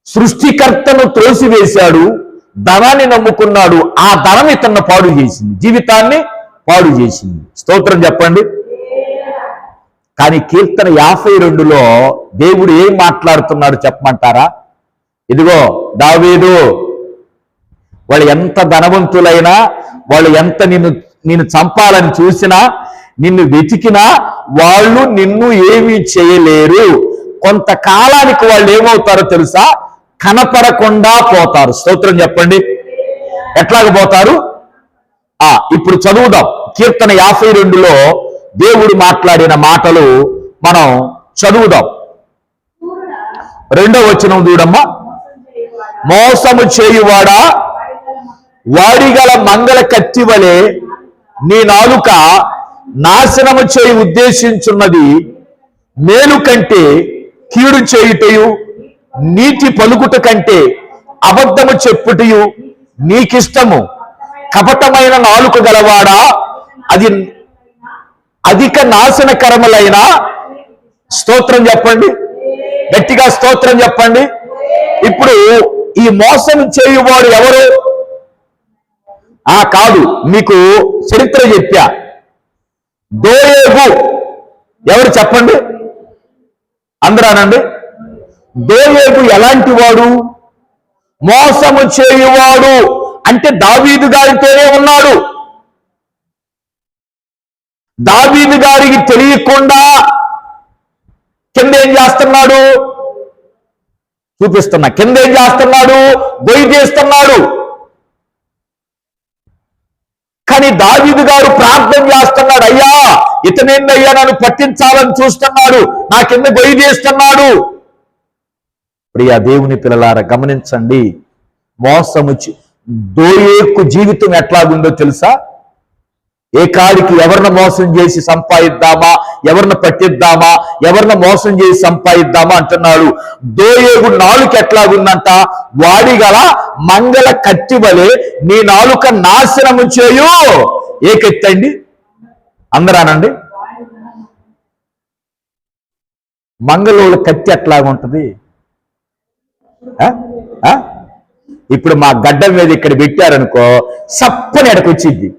సృష్టికర్తను త్రోసివేశాడు, ధనాన్ని నమ్ముకున్నాడు. ఆ ధనం ఇతన్ని పాడు చేసింది, జీవితాన్ని పాడు చేసింది. స్తోత్రం చెప్పండి. కానీ కీర్తన 52లో దేవుడు ఏం మాట్లాడుతున్నాడు చెప్పమంటారా? ఇదిగో దావీదు, వాళ్ళు ఎంత ధనవంతులైనా, వాళ్ళు ఎంత నిన్ను చంపాలని చూసినా, నిన్ను వెతికినా వాళ్ళు నిన్ను ఏమీ చేయలేరు. కొంతకాలానికి వాళ్ళు ఏమవుతారో తెలుసా? కనపడకుండా పోతారు. స్తోత్రం చెప్పండి. ఎట్లాగ పోతారు? ఇప్పుడు చదువుదాం. కీర్తన 52లో దేవుడు మాట్లాడిన మాటలు మనం చదువుదాం. 2వ వచనం చూడమ్మా. మోసము చేయువాడా, వాడిగల మంగళ కత్తి వలె నీ నాలుక నాశనము చేయి ఉద్దేశించున్నది. మేలు కంటే కీడు చేయుటయు, నీతి పలుకుట కంటే అబద్ధము చెప్పుటయు నీకిష్టము. కపటమైన నాలుక గలవాడా, అది అధిక నాశనకరములైన, స్తోత్రం చెప్పండి, గట్టిగా స్తోత్రం చెప్పండి. ఇప్పుడు ఈ మోసం చేయువాడు ఎవరు? కాదు, మీకు చరిత్ర చెప్పా. దోయేగు ఎవరు చెప్పండి? అందరానండి. దోయేగు ఎలాంటి వాడు? మోసము చేయువాడు. అంటే దావీదు గారితోనే ఉన్నాడు. దావీదు గారికి తెలియకుండా కింద ఏం చేస్తున్నాడు? చూపిస్తున్నా. కింద ఏం చేస్తున్నాడు? గొయ్యి చేస్తున్నాడు. కానీ దావీదు గారు ప్రార్థన చేస్తున్నాడు, అయ్యా ఇతనేందయ్యా నన్ను పట్టించాలని చూస్తున్నాడు, నా కింద గొయ్యి చేస్తున్నాడు. ప్రియ దేవుని పిల్లలారా గమనించండి. మోసము దోయేకు జీవితం ఎట్లాగుందో తెలుసా? ఏ కాడికి ఎవరిని మోసం చేసి సంపాదిద్దామా, ఎవరిని పట్టిద్దామా, ఎవరిని మోసం చేసి సంపాదిద్దామా అంటున్నాడు. దోయేగు నాలుక ఎట్లాగుందంట? వాడిగల మంగళ కత్తి వలె నీ నాలుక నాశనము చేయు. ఏ కత్తి అండి? అందరానండి. మంగళోళ్ళ కత్తి ఎట్లాగుంటది? ఇప్పుడు మా గడ్డ మీద ఇక్కడ పెట్టారనుకో, సప్పని ఎడకొచ్చిద్ది.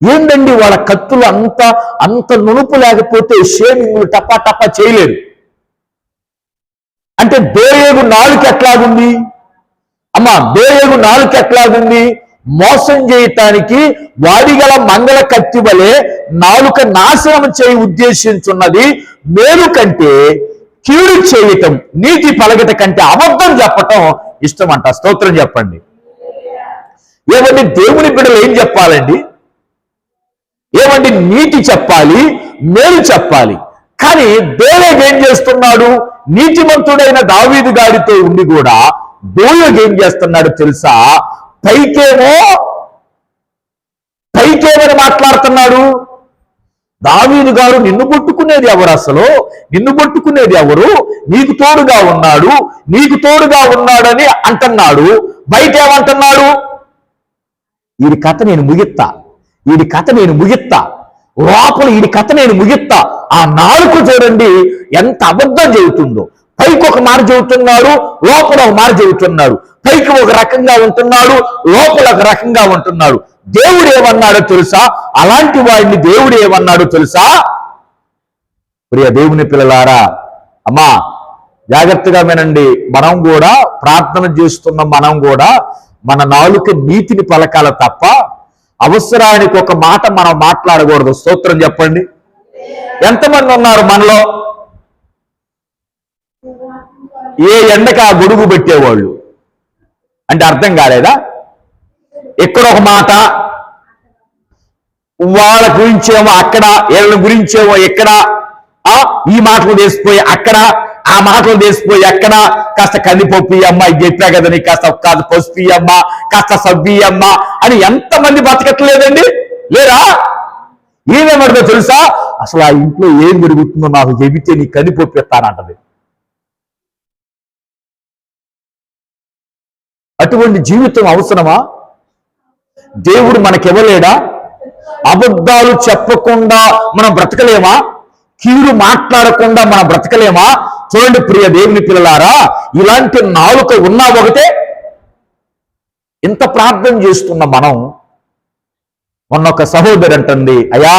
ఏందండి వాళ్ళ కత్తులు అంత నునుపు లేకపోతే షేమింగ్లు టపా టపా చేయలేరు. అంటే దోయేగు నాలుక ఎట్లాగుంది? అమ్మా, దోయేగు నాలుక ఎట్లాగుంది? మోసం చేయటానికి వాడిగల మంగళ కత్తి వలె నాలుక నాశనం చేయి ఉద్దేశించున్నది. మేలు కంటే కీడు చేయటం, నీతి పలకట కంటే అబద్ధం చెప్పటం ఇష్టం అంట. స్తోత్రం చెప్పండి. ఏమండి, దేవుని బిడ్డలు ఏం చెప్పాలండి? ఏమండి, నీతి చెప్పాలి, మేలు చెప్పాలి. కానీ దోయేగు ఏం చేస్తున్నాడు? నీతిమంతుడైన దావీదు గారితో ఉండి కూడా దోయేగు ఏం చేస్తున్నాడు తెలుసా? పైకేమని మాట్లాడుతున్నాడు? దావీదు గారు నిన్ను పట్టుకునేది ఎవరు? అసలు నిన్ను పట్టుకునేది ఎవరు? నీకు తోడుగా ఉన్నాడు, నీకు తోడుగా ఉన్నాడని అంటున్నాడు. బయట ఏమంటున్నాడు? వీడి కథ నేను ముగిస్తా, వీడి కథ నేను ముగిస్తా, లోపల వీడి కథ నేను ముగిస్తా. ఆ నాలుక చూడండి ఎంత అబద్ధం చెబుతుందో. పైకి ఒక మాట చెబుతున్నాడు, లోపల ఒక మాట చెబుతున్నాడు. పైకి ఒక రకంగా ఉంటున్నాడు, లోపల ఒక రకంగా ఉంటున్నాడు. దేవుడు ఏమన్నాడో తెలుసా? అలాంటి వాడిని దేవుడు ఏమన్నాడో తెలుసా? ప్రియ దేవుని పిల్లలారా, అమ్మా జాగ్రత్తగా వినండి. మనం కూడా ప్రార్థన చేస్తున్న మనం కూడా మన నాలుక నీతిని పలకాల తప్ప అవసరానికి ఒక మాట మనం మాట్లాడకూడదు. స్తోత్రం చెప్పండి. ఎంతమంది ఉన్నారు మనలో ఏ ఎండకి ఆ గొడుగు పెట్టేవాళ్ళు? అంటే అర్థం కాలేదా? ఎక్కడ ఒక మాట, వాళ్ళ గురించేమో అక్కడ, వీళ్ళ గురించేమో ఎక్కడ, ఈ మాటలు వేసిపోయి అక్కడ, ఆ మాటలు తీసిపోయి ఎక్కడ కాస్త కందిపప్పు అమ్మ ఇది చెప్పా కదా నీకు కాస్త పసుపు అమ్మ కాస్త సబ్బి అమ్మ అని ఎంతమంది బతకట్లేదండి? లేరా? ఏమేమంటుందో తెలుసా? అసలు ఆ ఇంట్లో ఏం జరుగుతుందో నాకు చెబితే నీ కందిపప్పు ఇస్తానంటది. అటువంటి జీవితం అవసరమా? దేవుడు మనకివ్వలేడా? అబద్ధాలు చెప్పకుండా మనం బ్రతకలేమా? కీడు మాట్లాడకుండా మనం బ్రతకలేమా? చూడండి ప్రియ దేవుని పిల్లలారా, ఇలాంటి నాలుక ఉన్నా ఒకటే. ఇంత ప్రార్థన చేస్తున్న మనం, మొన్న ఒక సహోదరి అంటుంది, అయ్యా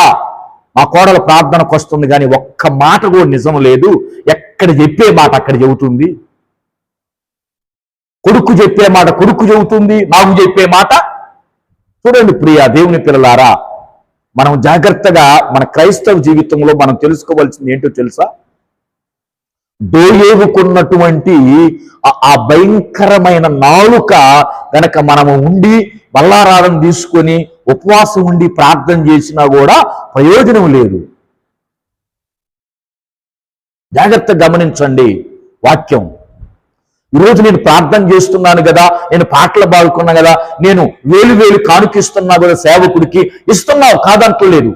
మా కోడలు ప్రార్థనకు వస్తుంది కానీ ఒక్క మాట కూడా నిజం లేదు, ఎక్కడ చెప్పే మాట అక్కడ చెబుతుంది, కొడుకు చెప్పే మాట కొడుకు చెబుతుంది, నాకు చెప్పే మాట. చూడండి ప్రియ దేవుని పిల్లలారా, మనం జాగ్రత్తగా మన క్రైస్తవ జీవితంలో మనం తెలుసుకోవాల్సింది ఏంటో తెలుసా? దోయేవుకున్నటువంటి ఆ భయంకరమైన నాలుక గనక మనము ఉండి బల్లారాధన తీసుకొని ఉపవాసం ఉండి ప్రార్థన చేసినా కూడా ప్రయోజనం లేదు. జాగ్రత్త గమనించండి వాక్యం. ఈరోజు నేను ప్రార్థన చేస్తున్నాను కదా, నేను పాటలు పాడుకున్నా కదా, నేను వేలు కానుకిస్తున్నా కదా సేవకుడికి, ఇస్తున్నావు కాదంటలేదు.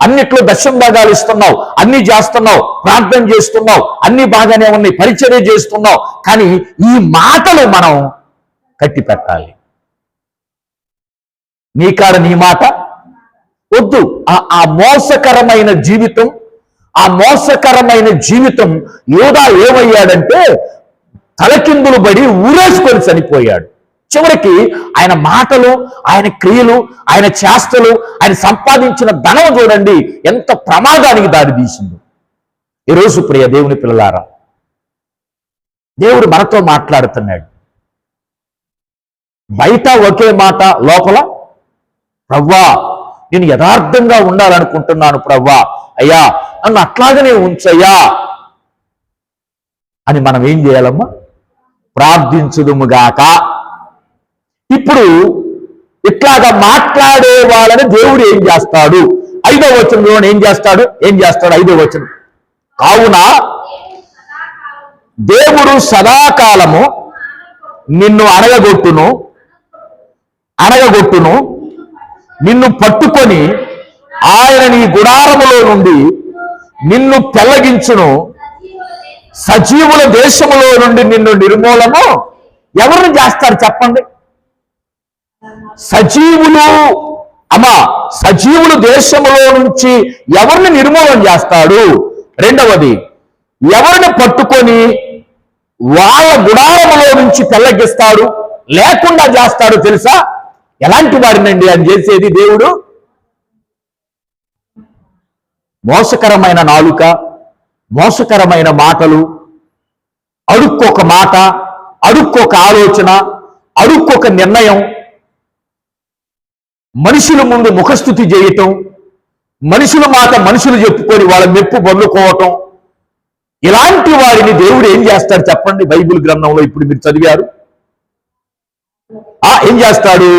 అన్నిట్లో దశమ భాగాలు ఇస్తున్నావు, అన్ని చేస్తున్నావు, ప్రార్థన చేస్తున్నావు, అన్ని బాగానే ఉన్నాయి, పరిచర్య చేస్తున్నావు. కానీ ఈ మాటలు మనం కట్టి పెట్టాలి. నీ కాడ నీ మాట వద్దు. ఆ మోసకరమైన జీవితం యోధా ఏమయ్యాడంటే తలకిందులు పడి ఊరేసుకొని చనిపోయాడు. చివరికి ఆయన మాటలు, ఆయన క్రియలు, ఆయన చేష్టలు, ఆయన సంపాదించిన ధనం చూడండి ఎంత ప్రమాదానికి దారితీసింది. ఈరోజు ప్రియ దేవుని పిల్లలారా, దేవుడు మనతో మాట్లాడుతున్నాడు. బయట ఒకే మాట, లోపల ప్రవ్వా నేను యథార్థంగా ఉండాలనుకుంటున్నాను ప్రవ్వా, అయ్యా నన్ను అట్లాగనే ఉంచయ్యా అని మనం ఏం చేయాలమ్మా? ప్రార్థించుదుముగాక. ఇప్పుడు ఇట్లాగా మాట్లాడే వాళ్ళని దేవుడు ఏం చేస్తాడు? 5వ వచనంలో ఏం చేస్తాడు? 5వ వచనం, కావున దేవుడు సదాకాలము నిన్ను అణగగొట్టును, నిన్ను పట్టుకొని ఆయన నీ గుడారములో నుండి నిన్ను పెళ్లగించును, సజీవుల దేశములో నుండి నిన్ను నిర్మూలము ఎవరిని చేస్తారు చెప్పండి? సజీవులు దేశములో నుంచి ఎవరిని నిర్మూలన చేస్తాడు? రెండవది, ఎవరిని పట్టుకొని వాళ్ళ గుడారములో నుంచి పెళ్లగిస్తాడు, లేకుండా చేస్తాడు తెలుసా? ఎలాంటి వాడినండి అని చేసేది దేవుడు? మోసకరమైన నాలుక, మోసకరమైన మాటలు, అడుక్కొక మాట, అడుక్కొక ఆలోచన, అడుక్కొక నిర్ణయం, మనుషుల ముందు ముఖస్థుతి చేయటం, మనుషుల మాట మనుషులు చెప్పుకొని వాళ్ళ మెప్పు పొందుకోవటం, ఇలాంటి వారిని దేవుడు ఏం చేస్తాడు చెప్పండి? బైబిల్ గ్రంథంలో ఇప్పుడు మీరు చదివారు. ఏం చేస్తాడు?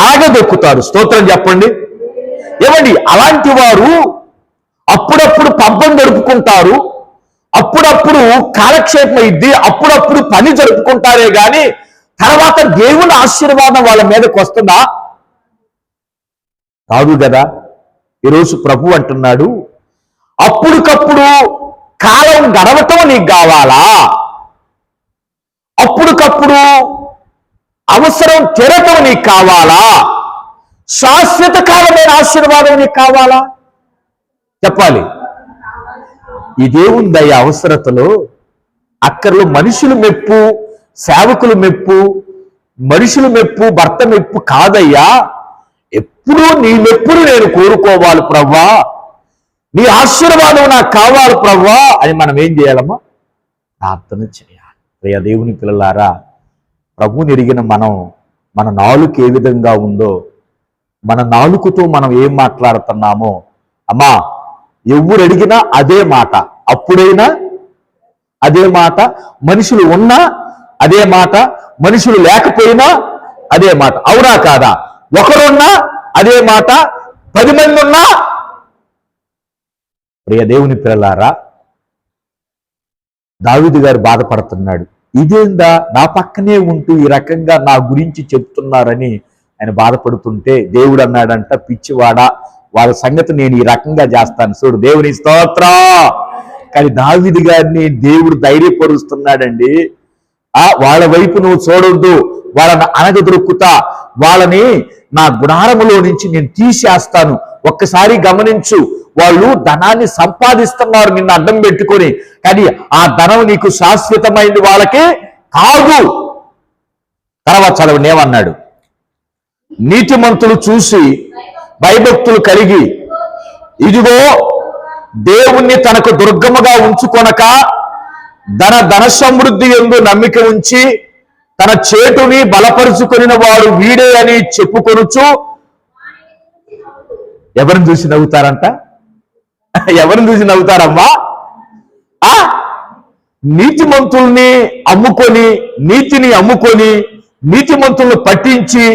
ఆగదొక్కుతాడు. స్తోత్రం చెప్పండి. ఏమండి, అలాంటి వారు అప్పుడప్పుడు పబ్బం జరుపుకుంటారు, అప్పుడప్పుడు కాలక్షేపం అయింది, అప్పుడప్పుడు పని జరుపుకుంటారే గాని తర్వాత దేవుని ఆశీర్వాదం వాళ్ళ మీదకి వస్తుందా? కాదు కదా. ఈరోజు ప్రభు అంటున్నాడు, అప్పుడుకప్పుడు కాలం గడవటం నీకు కావాలా? అప్పుడుకప్పుడు అవసరం తీరటం నీకు కావాలా? శాశ్వత కాలమైన ఆశీర్వాదం నీకు కావాలా? చెప్పాలి. ఇదేముంది ఈ అవసరతలో? అక్కర్లో మనుషులు మెప్పు, సేవకులు మెప్పు, మనుషులు మెప్పు, భర్త మెప్పు కాదయ్యా. ఎప్పుడూ నీ మెప్పును నేను కోరుకోవాలి ప్రవ్వా, నీ ఆశీర్వాదం నాకు కావాలి ప్రవ్వా అని మనం ఏం చేయాలమ్మా? ప్రార్థన చేయాలి. ప్రియ దేవుని పిల్లలారా, ప్రభువుని ఎరిగిన మనం, మన నాలుక ఏ విధంగా ఉందో, మన నాలుకతో మనం ఏం మాట్లాడుతున్నామో, అమ్మా ఎవరు అడిగినా అదే మాట, అప్పుడైనా అదే మాట, మనుషులు ఉన్నా అదే మాట, మనుషులు లేకపోయినా అదే మాట. అవునా కాదా? ఒకరున్నా అదే మాట, 10 మంది ఉన్నా. ప్రియ దేవుని పిల్లలారా, దావీదు గారు బాధపడుతున్నాడు. ఇదేందా నా పక్కనే ఉంటూ ఈ రకంగా నా గురించి చెప్తున్నారని ఆయన బాధపడుతుంటే దేవుడు అన్నాడంట, పిచ్చివాడా, వాళ్ళ సంగతి నేను ఈ రకంగా చేస్తాను చూడు. దేవుని స్తోత్రం. కానీ దావీదు గారిని దేవుడు ధైర్యపరుస్తున్నాడండి. వాళ్ళ వైపు నువ్వు చూడొద్దు, వాళ్ళని అనగదొరుకుతా, వాళ్ళని నా గుడారములో నుంచి నేను తీసేస్తాను. ఒక్కసారి గమనించు, వాళ్ళు ధనాన్ని సంపాదిస్తున్నారు నిన్ను అడ్డం పెట్టుకొని, కానీ ఆ ధనం నీకు శాశ్వతమైంది వాళ్ళకి కాదు. తర్వాత చదవండి ఏమన్నాడు, నీతిమంతులు చూసి భయభక్తులు కలిగి ఇదిగో దేవుణ్ణి తనకు దుర్గముగా ఉంచుకొనక ధన సమృద్ధి యందు నమ్మిక ఉంచి తన చేటుని బలపరుచుకొనిన వాడు వీడే అని చెప్పుకొనుచు. ఎవరిని చూసి నవ్వుతారంట? ఎవరిని చూసి నవ్వుతారమ్మా? నీతిమంతుల్ని అమ్ముకొని, నీతిని అమ్ముకొని, నీతిమంతులను పట్టించి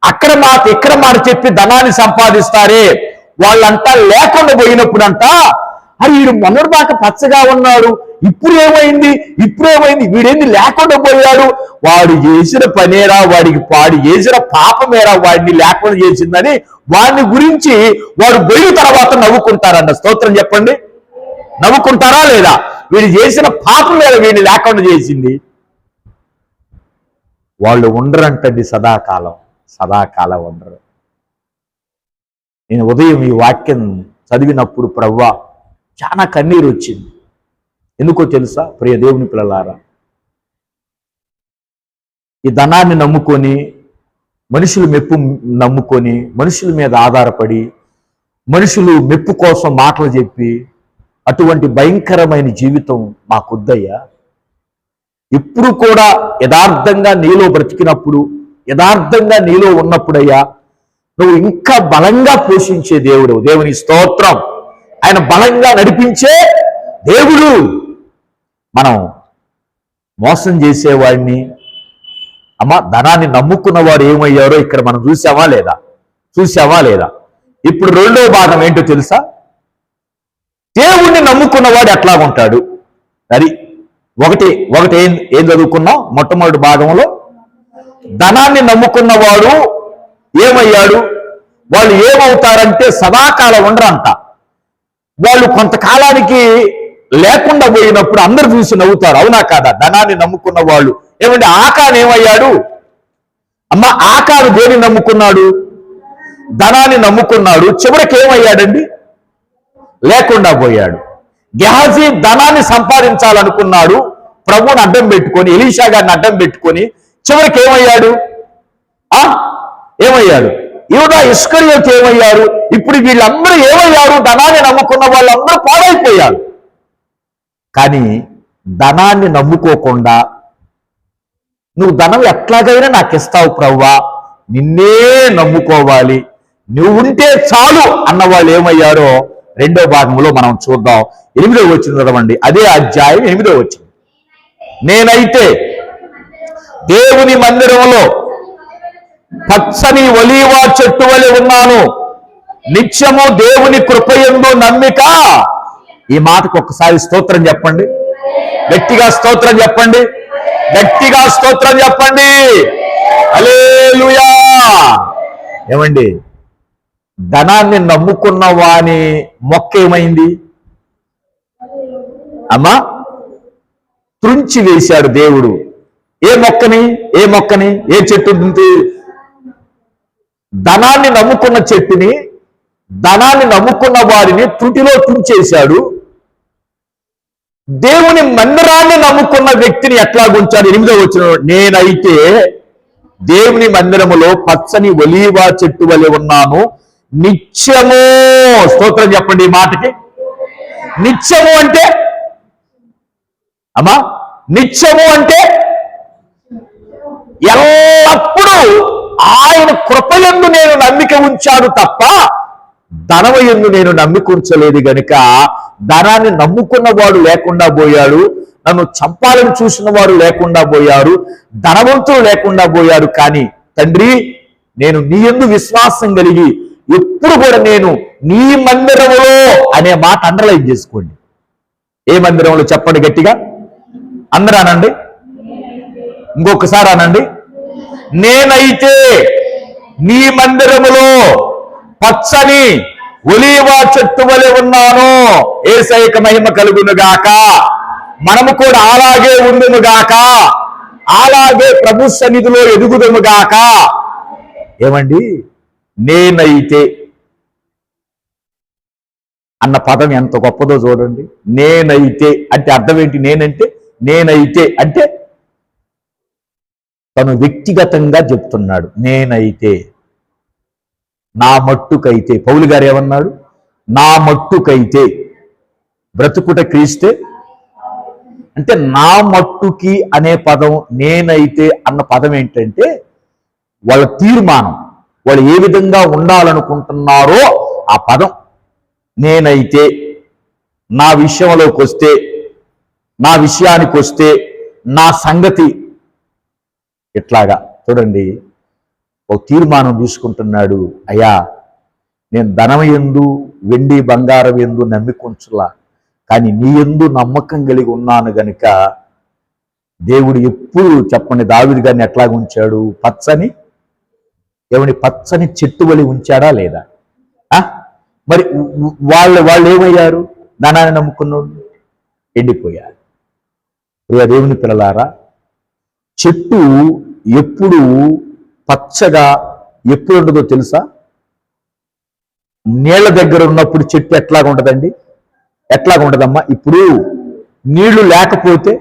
అక్కడ మాట ఇక్కడ మాట చెప్పి ధనాన్ని సంపాదిస్తారే, వాళ్ళంతా లేకుండా పోయినప్పుడంట, అది వీడు మొన్నటి దాకా పచ్చగా ఉన్నాడు, ఇప్పుడు ఏమైంది వీడేంది లేకుండా పోయాడు, వాడు చేసిన పనేరా, వాడు చేసిన పాపమేరా వాడిని లేకుండా చేసిందని వాడిని గురించి వాడు పోయిన తర్వాత నవ్వుకుంటారంట. స్తోత్రం చెప్పండి. నవ్వుకుంటారా లేదా? వీడు చేసిన పాపం మీద వీడిని లేకుండా చేసింది. వాళ్ళు ఉండరంటండి సదాకాలం ఉండరు. నేను ఉదయం ఈ వాక్యం చదివినప్పుడు ప్రభువా చాలా కన్నీరు వచ్చింది. ఎందుకో తెలుసా ప్రియ దేవుని పిల్లలారా, ఈ ధనాన్ని నమ్ముకొని, మనుషులు మెప్పు నమ్ముకొని, మనుషుల మీద ఆధారపడి, మనుషులు మెప్పు కోసం మాటలు చెప్పి, అటువంటి భయంకరమైన జీవితం మాకొద్దయ్యా. ఎప్పుడు కూడా యథార్థంగా నీలో బ్రతికినప్పుడు, యథార్థంగా నీలో ఉన్నప్పుడయ్యా నువ్వు ఇంకా బలంగా పోషించే దేవుడు. దేవుని స్తోత్రం. ఆయన బలంగా నడిపించే దేవుడు. మనం మోసం చేసేవాడిని, ధనాన్ని నమ్ముకున్న వారు ఏమయ్యారో ఇక్కడ మనం చూసావా లేదా? ఇప్పుడు రెండో భాగం ఏంటో తెలుసా? దేవుణ్ణి నమ్ముకున్నవాడు ఎట్లా ఉంటాడు? అది ఒకటి ఏం చదువుకున్నాం? మొట్టమొదటి భాగంలో ధనాన్ని నమ్ముకున్నవాడు ఏమయ్యాడు? వాళ్ళు ఏమవుతారంటే సదాకాలం ఉండరంట. వాళ్ళు కొంతకాలానికి లేకుండా పోయినప్పుడు అందరు చూసి నవ్వుతారు. అవునా కాదా? ధనాన్ని నమ్ముకున్న వాళ్ళు ఏమంటే ఆకాను ఏమయ్యాడు? ఆకాను దేని నమ్ముకున్నాడు? ధనాన్ని నమ్ముకున్నాడు. చివరికి ఏమయ్యాడండి? లేకుండా పోయాడు. గెహాజీ ధనాన్ని సంపాదించాలనుకున్నాడు, ప్రభువుని అడ్డం పెట్టుకొని, ఎలీషా గారిని అడ్డం పెట్టుకొని, చివరికి ఏమయ్యాడు? యూదా ఇస్కరియోతు ఏమయ్యారు? ఇప్పుడు వీళ్ళందరూ ఏమయ్యారు? ధనాన్ని నమ్ముకున్న వాళ్ళందరూ పాడైపోయారు. కానీ ధనాన్ని నమ్ముకోకుండా నువ్వు ధనం ఎట్లాగైనా నాకు ఇస్తావు ప్రభువా, నిన్నే నమ్ముకోవాలి, నువ్వు ఉంటే చాలు అన్న వాళ్ళు ఏమయ్యారో రెండో భాగంలో మనం చూద్దాం. 8వ వచనం చదవండి. అదే అధ్యాయం 8వ వచనం. నేనైతే దేవుని మందిరంలో పచ్చని ఒలీవ చెట్టు వలె ఉన్నాను, నిత్యము దేవుని కృపయందు నమ్మిక. ఈ మాటకు ఒక్కసారి స్తోత్రం చెప్పండి. గట్టిగా స్తోత్రం చెప్పండి. హల్లెలూయా. ఏమండి, ధనాన్ని నమ్ముకున్న వాని మొక్క ఏమైంది? త్రుంచి వేశాడు దేవుడు. ఏ మొక్కని? ఏ చెట్టు? ధనాన్ని నమ్ముకున్న చెట్టుని, ధనాన్ని నమ్ముకున్న వారిని త్రుటిలో తుంచేశాడు. దేవుని మందిరాన్ని నమ్ముకున్న వ్యక్తిని ఎట్లా ఉంచాడు? 8వ వచనం. నేనైతే దేవుని మందిరములో పచ్చని ఒలీవ చెట్టు వలె ఉన్నాను, నిత్యము. స్తోత్రం చెప్పండి ఈ మాటకి. నిత్యము అంటే నిత్యము అంటే ఎల్లప్పుడూ ఆయన కృపయందు నేను నమ్మిక ఉంచాను తప్ప ధనమయందు నేను నమ్మిక ఉంచలేదు గనుక ధనాన్ని నమ్ముకున్న వాడు లేకుండా పోయాడు, నన్ను చంపాలని చూసిన వారు లేకుండా పోయారు, ధనవంతులు లేకుండా పోయారు. కానీ తండ్రి, నేను నీ యందు విశ్వాసం కలిగి ఎప్పుడు కూడా నేను నీ మందిరములో అనే మాట అండర్లైన్ చేసుకోండి. ఏ మందిరంలో చెప్పండి గట్టిగా? అందరూ అనండి, ఇంకొకసారి అనండి. నేనైతే నీ మందిరములో పచ్చని ఒలీవ చెట్టు వలె ఉన్నాను. యేసయ్యకు మహిమ కలుగును గాక. మనము కూడా అలాగే ఉండును గాక, అలాగే ప్రభు సన్నిధిలో ఎదుగుదుము గాక. ఏమండి, నేనైతే అన్న పదం ఎంత గొప్పదో చూడండి. నేనైతే అంటే అర్థం ఏంటి? నేనైతే అంటే తను వ్యక్తిగతంగా చెప్తున్నాడు. నేనైతే, నా మట్టుకైతే. పౌలు గారు ఏమన్నాడు? నా మట్టుకైతే బ్రతుకుట క్రీస్తే. అంటే నా మట్టుకి అనే పదం, నేనైతే అన్న పదం ఏంటంటే వాళ్ళ తీర్మానం, వాళ్ళు ఏ విధంగా ఉండాలనుకుంటున్నారో ఆ పదం. నేనైతే నా విషయంలోకి వస్తే, నా విషయానికి వస్తే, నా సంగతి ఇట్లాగా చూడండి. ఒక తీర్మానం తీసుకుంటున్నాడు. అయ్యా, నేను ధనం యందు వెండి బంగారం యందు నమ్మికుంచులా, కానీ నీ యందు నమ్మకం కలిగి ఉన్నాను గనుక దేవుడు ఎప్పుడు చెప్పండి దావీదు గారిని ఎట్లాగ ఉంచాడు? పచ్చని చెట్టు వలి ఉంచాడా లేదా? మరి వాళ్ళు ఏమయ్యారు? ధనాన్ని నమ్ముకున్నాడు, ఎండిపోయారు. ప్రియ దేవుని పిల్లలారా, చెట్టు ఎప్పుడు పచ్చగా ఎప్పుడు ఉండదో తెలుసా? నీళ్ల దగ్గర ఉన్నప్పుడు చెట్టు ఎట్లాగా ఉంటదండి? ఎట్లాగా ఉంటదమ్మా? ఇప్పుడు నీళ్లు లేకపోతే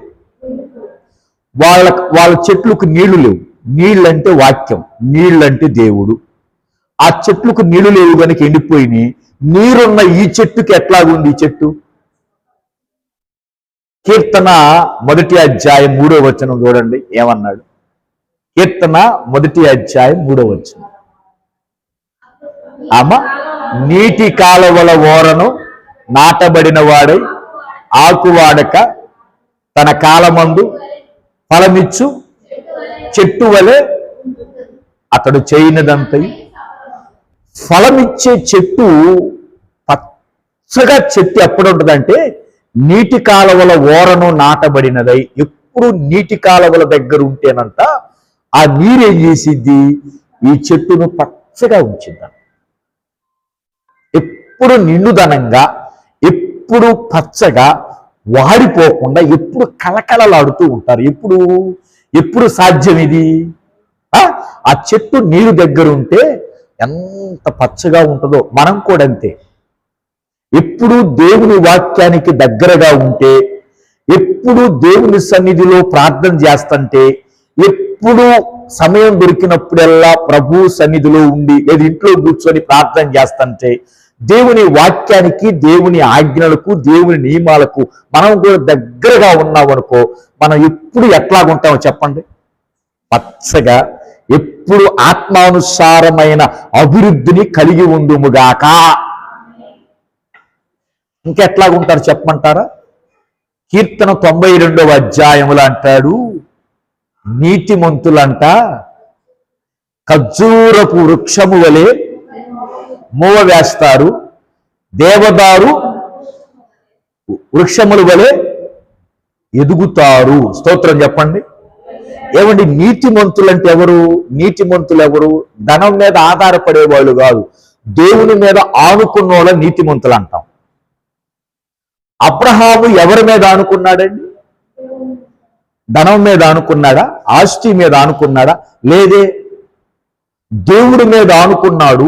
వాళ్ళ చెట్లకు నీళ్లు లేవు. నీళ్ళంటే వాక్యం, నీళ్ళంటే దేవుడు. ఆ చెట్లకు నీళ్లు లేవు కనుక ఎండిపోయినాయి. నీరున్న ఈ చెట్టుకి ఎట్లాగుంది? ఈ చెట్టు కీర్తన 1వ అధ్యాయం 3వ వచనం చూడండి ఏమన్నాడు. కీర్తన 1వ అధ్యాయం 3వ వచనం. నీటి కాలువల ఓరను నాటబడిన వాడై ఆకువాడక తన కాలమందు ఫలమిచ్చు చెట్టు వలె అతడు చేయనిదంతయు. ఫలమిచ్చే చెట్టు, పచ్చగా చెట్టు ఎప్పుడు ఉంటుందంటే నీటి కాలువల ఓరను నాటబడినదై. ఎప్పుడు నీటి కాలువల దగ్గర ఉంటేనంట ఆ నీరేం చేసిద్ది? ఈ చెట్టును పచ్చగా ఉంచిందంట. ఎప్పుడు నిండుదనంగా, ఎప్పుడు పచ్చగా, వాడిపోకుండా ఎప్పుడు కలకలలాడుతూ ఉంటారు. ఎప్పుడు సాధ్యం ఇది? ఆ చెట్టు నీరు దగ్గర ఉంటే ఎంత పచ్చగా ఉంటుందో. మనం కూడా అంతే. ఎప్పుడు దేవుని వాక్యానికి దగ్గరగా ఉంటే, ఎప్పుడు దేవుని సన్నిధిలో ప్రార్థన చేస్తుంటే, ఎప్పుడు సమయం దొరికినప్పుడల్లా ప్రభు సన్నిధిలో ఉండి లేదా ఇంట్లో కూర్చొని ప్రార్థన చేస్తుంటే, దేవుని వాక్యానికి, దేవుని ఆజ్ఞలకు, దేవుని నియమాలకు మనం కూడా దగ్గరగా ఉన్నాం అనుకో, మనం ఎప్పుడు ఎట్లాగుంటామో చెప్పండి? పచ్చగా, ఎప్పుడు ఆత్మానుసారమైన అభివృద్ధిని కలిగి ఉండుముగాక. ఇంకెట్లాగుంటారు చెప్పమంటారా? కీర్తన 92వ అధ్యాయములు అంటాడు, నీతిమంతులంట ఖర్జూరపు వృక్షము వలె మూవ వేస్తారు, దేవదారు వృక్షముల వలె ఎదుగుతారు. స్తోత్రం చెప్పండి. ఏమండి, నీతిమంతులంటే ఎవరు? నీతిమంతులు ఎవరు? ధనం మీద ఆధారపడే వాళ్ళు కాదు, దేవుని మీద ఆనుకున్న వాళ్ళ నీతిమంతులు అంటాం. అబ్రహాము ఎవరి మీద ఆనుకున్నాడండి? ధనం మీద ఆనుకున్నాడా? ఆస్తి మీద ఆనుకున్నాడా? లేదే, దేవుడి మీద ఆనుకున్నాడు.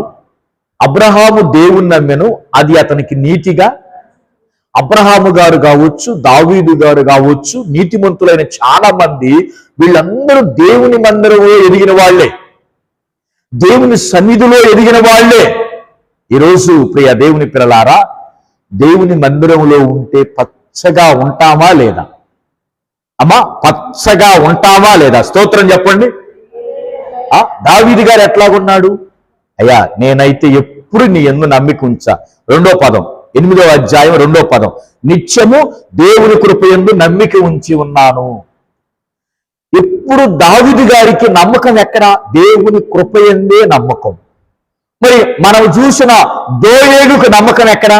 అబ్రహాము దేవుణ్ణి నమ్మెను, అది అతనికి నీతిగా. అబ్రహాము గారు కావచ్చు, దావీదు గారు కావచ్చు, నీతిమంతులైన చాలా మంది, వీళ్ళందరూ దేవుని మందిరంలో ఎదిగిన వాళ్లే, దేవుని సన్నిధిలో ఎదిగిన వాళ్లే. ఈరోజు ప్రియ దేవుని పిల్లలారా, దేవుని మందిరంలో ఉంటే పచ్చగా ఉంటామా లేదా? అమ్మా, పచ్చగా ఉంటామా లేదా? స్తోత్రం చెప్పండి. దావీదు గారు ఎట్లాగున్నాడు? అయ్యా, నేనైతే ఎప్పుడు నీ యందు నమ్మిక ఉంచా. 2వ పదం, 8వ అధ్యాయం 2వ పదం, నిత్యము దేవుని కృప యందు నమ్మిక ఉంచి ఉన్నాను. ఎప్పుడు దావీదు గారికి నమ్మకం ఎక్కడ? దేవుని కృప యందే నమ్మకం. మరి మనం చూసిన దోయేగుకు నమ్మకం ఎక్కడ?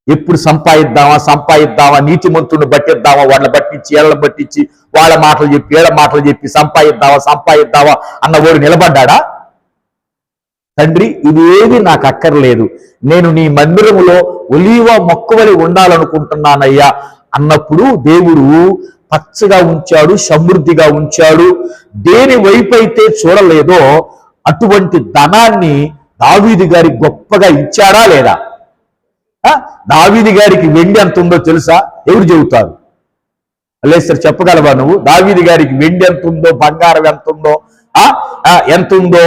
ఎప్పుడు సంపాదిద్దామా నీతిమంతుడిని బట్టిద్దామా, వాళ్ళని బట్టించి వీళ్ళని బట్టించి వాళ్ళ మాటలు చెప్పి వీళ్ళ మాటలు చెప్పి సంపాదిద్దామా అన్న వాడు నిలబడ్డా? తండ్రి, ఇవేవి నాకు అక్కర్లేదు, నేను నీ మందిరములో ఒలీవ మొక్కవలి ఉండాలనుకుంటున్నానయ్యా అన్నప్పుడు దేవుడు పచ్చగా ఉంచాడు, సమృద్ధిగా ఉంచాడు. దేని వైపు అయితే చూడలేదో అటువంటి ధనాన్ని దావీదు గారి గొప్పగా ఇచ్చాడా లేదా? దావీదు గారికి వెండి ఎంత ఉందో తెలుసా? ఎవరు చెబుతారు? లేస్తారు, చెప్పగలవా నువ్వు? దావీదు గారికి వెండి ఎంత ఉందో, బంగారం ఎంత ఉందో, ఎంత ఉందో,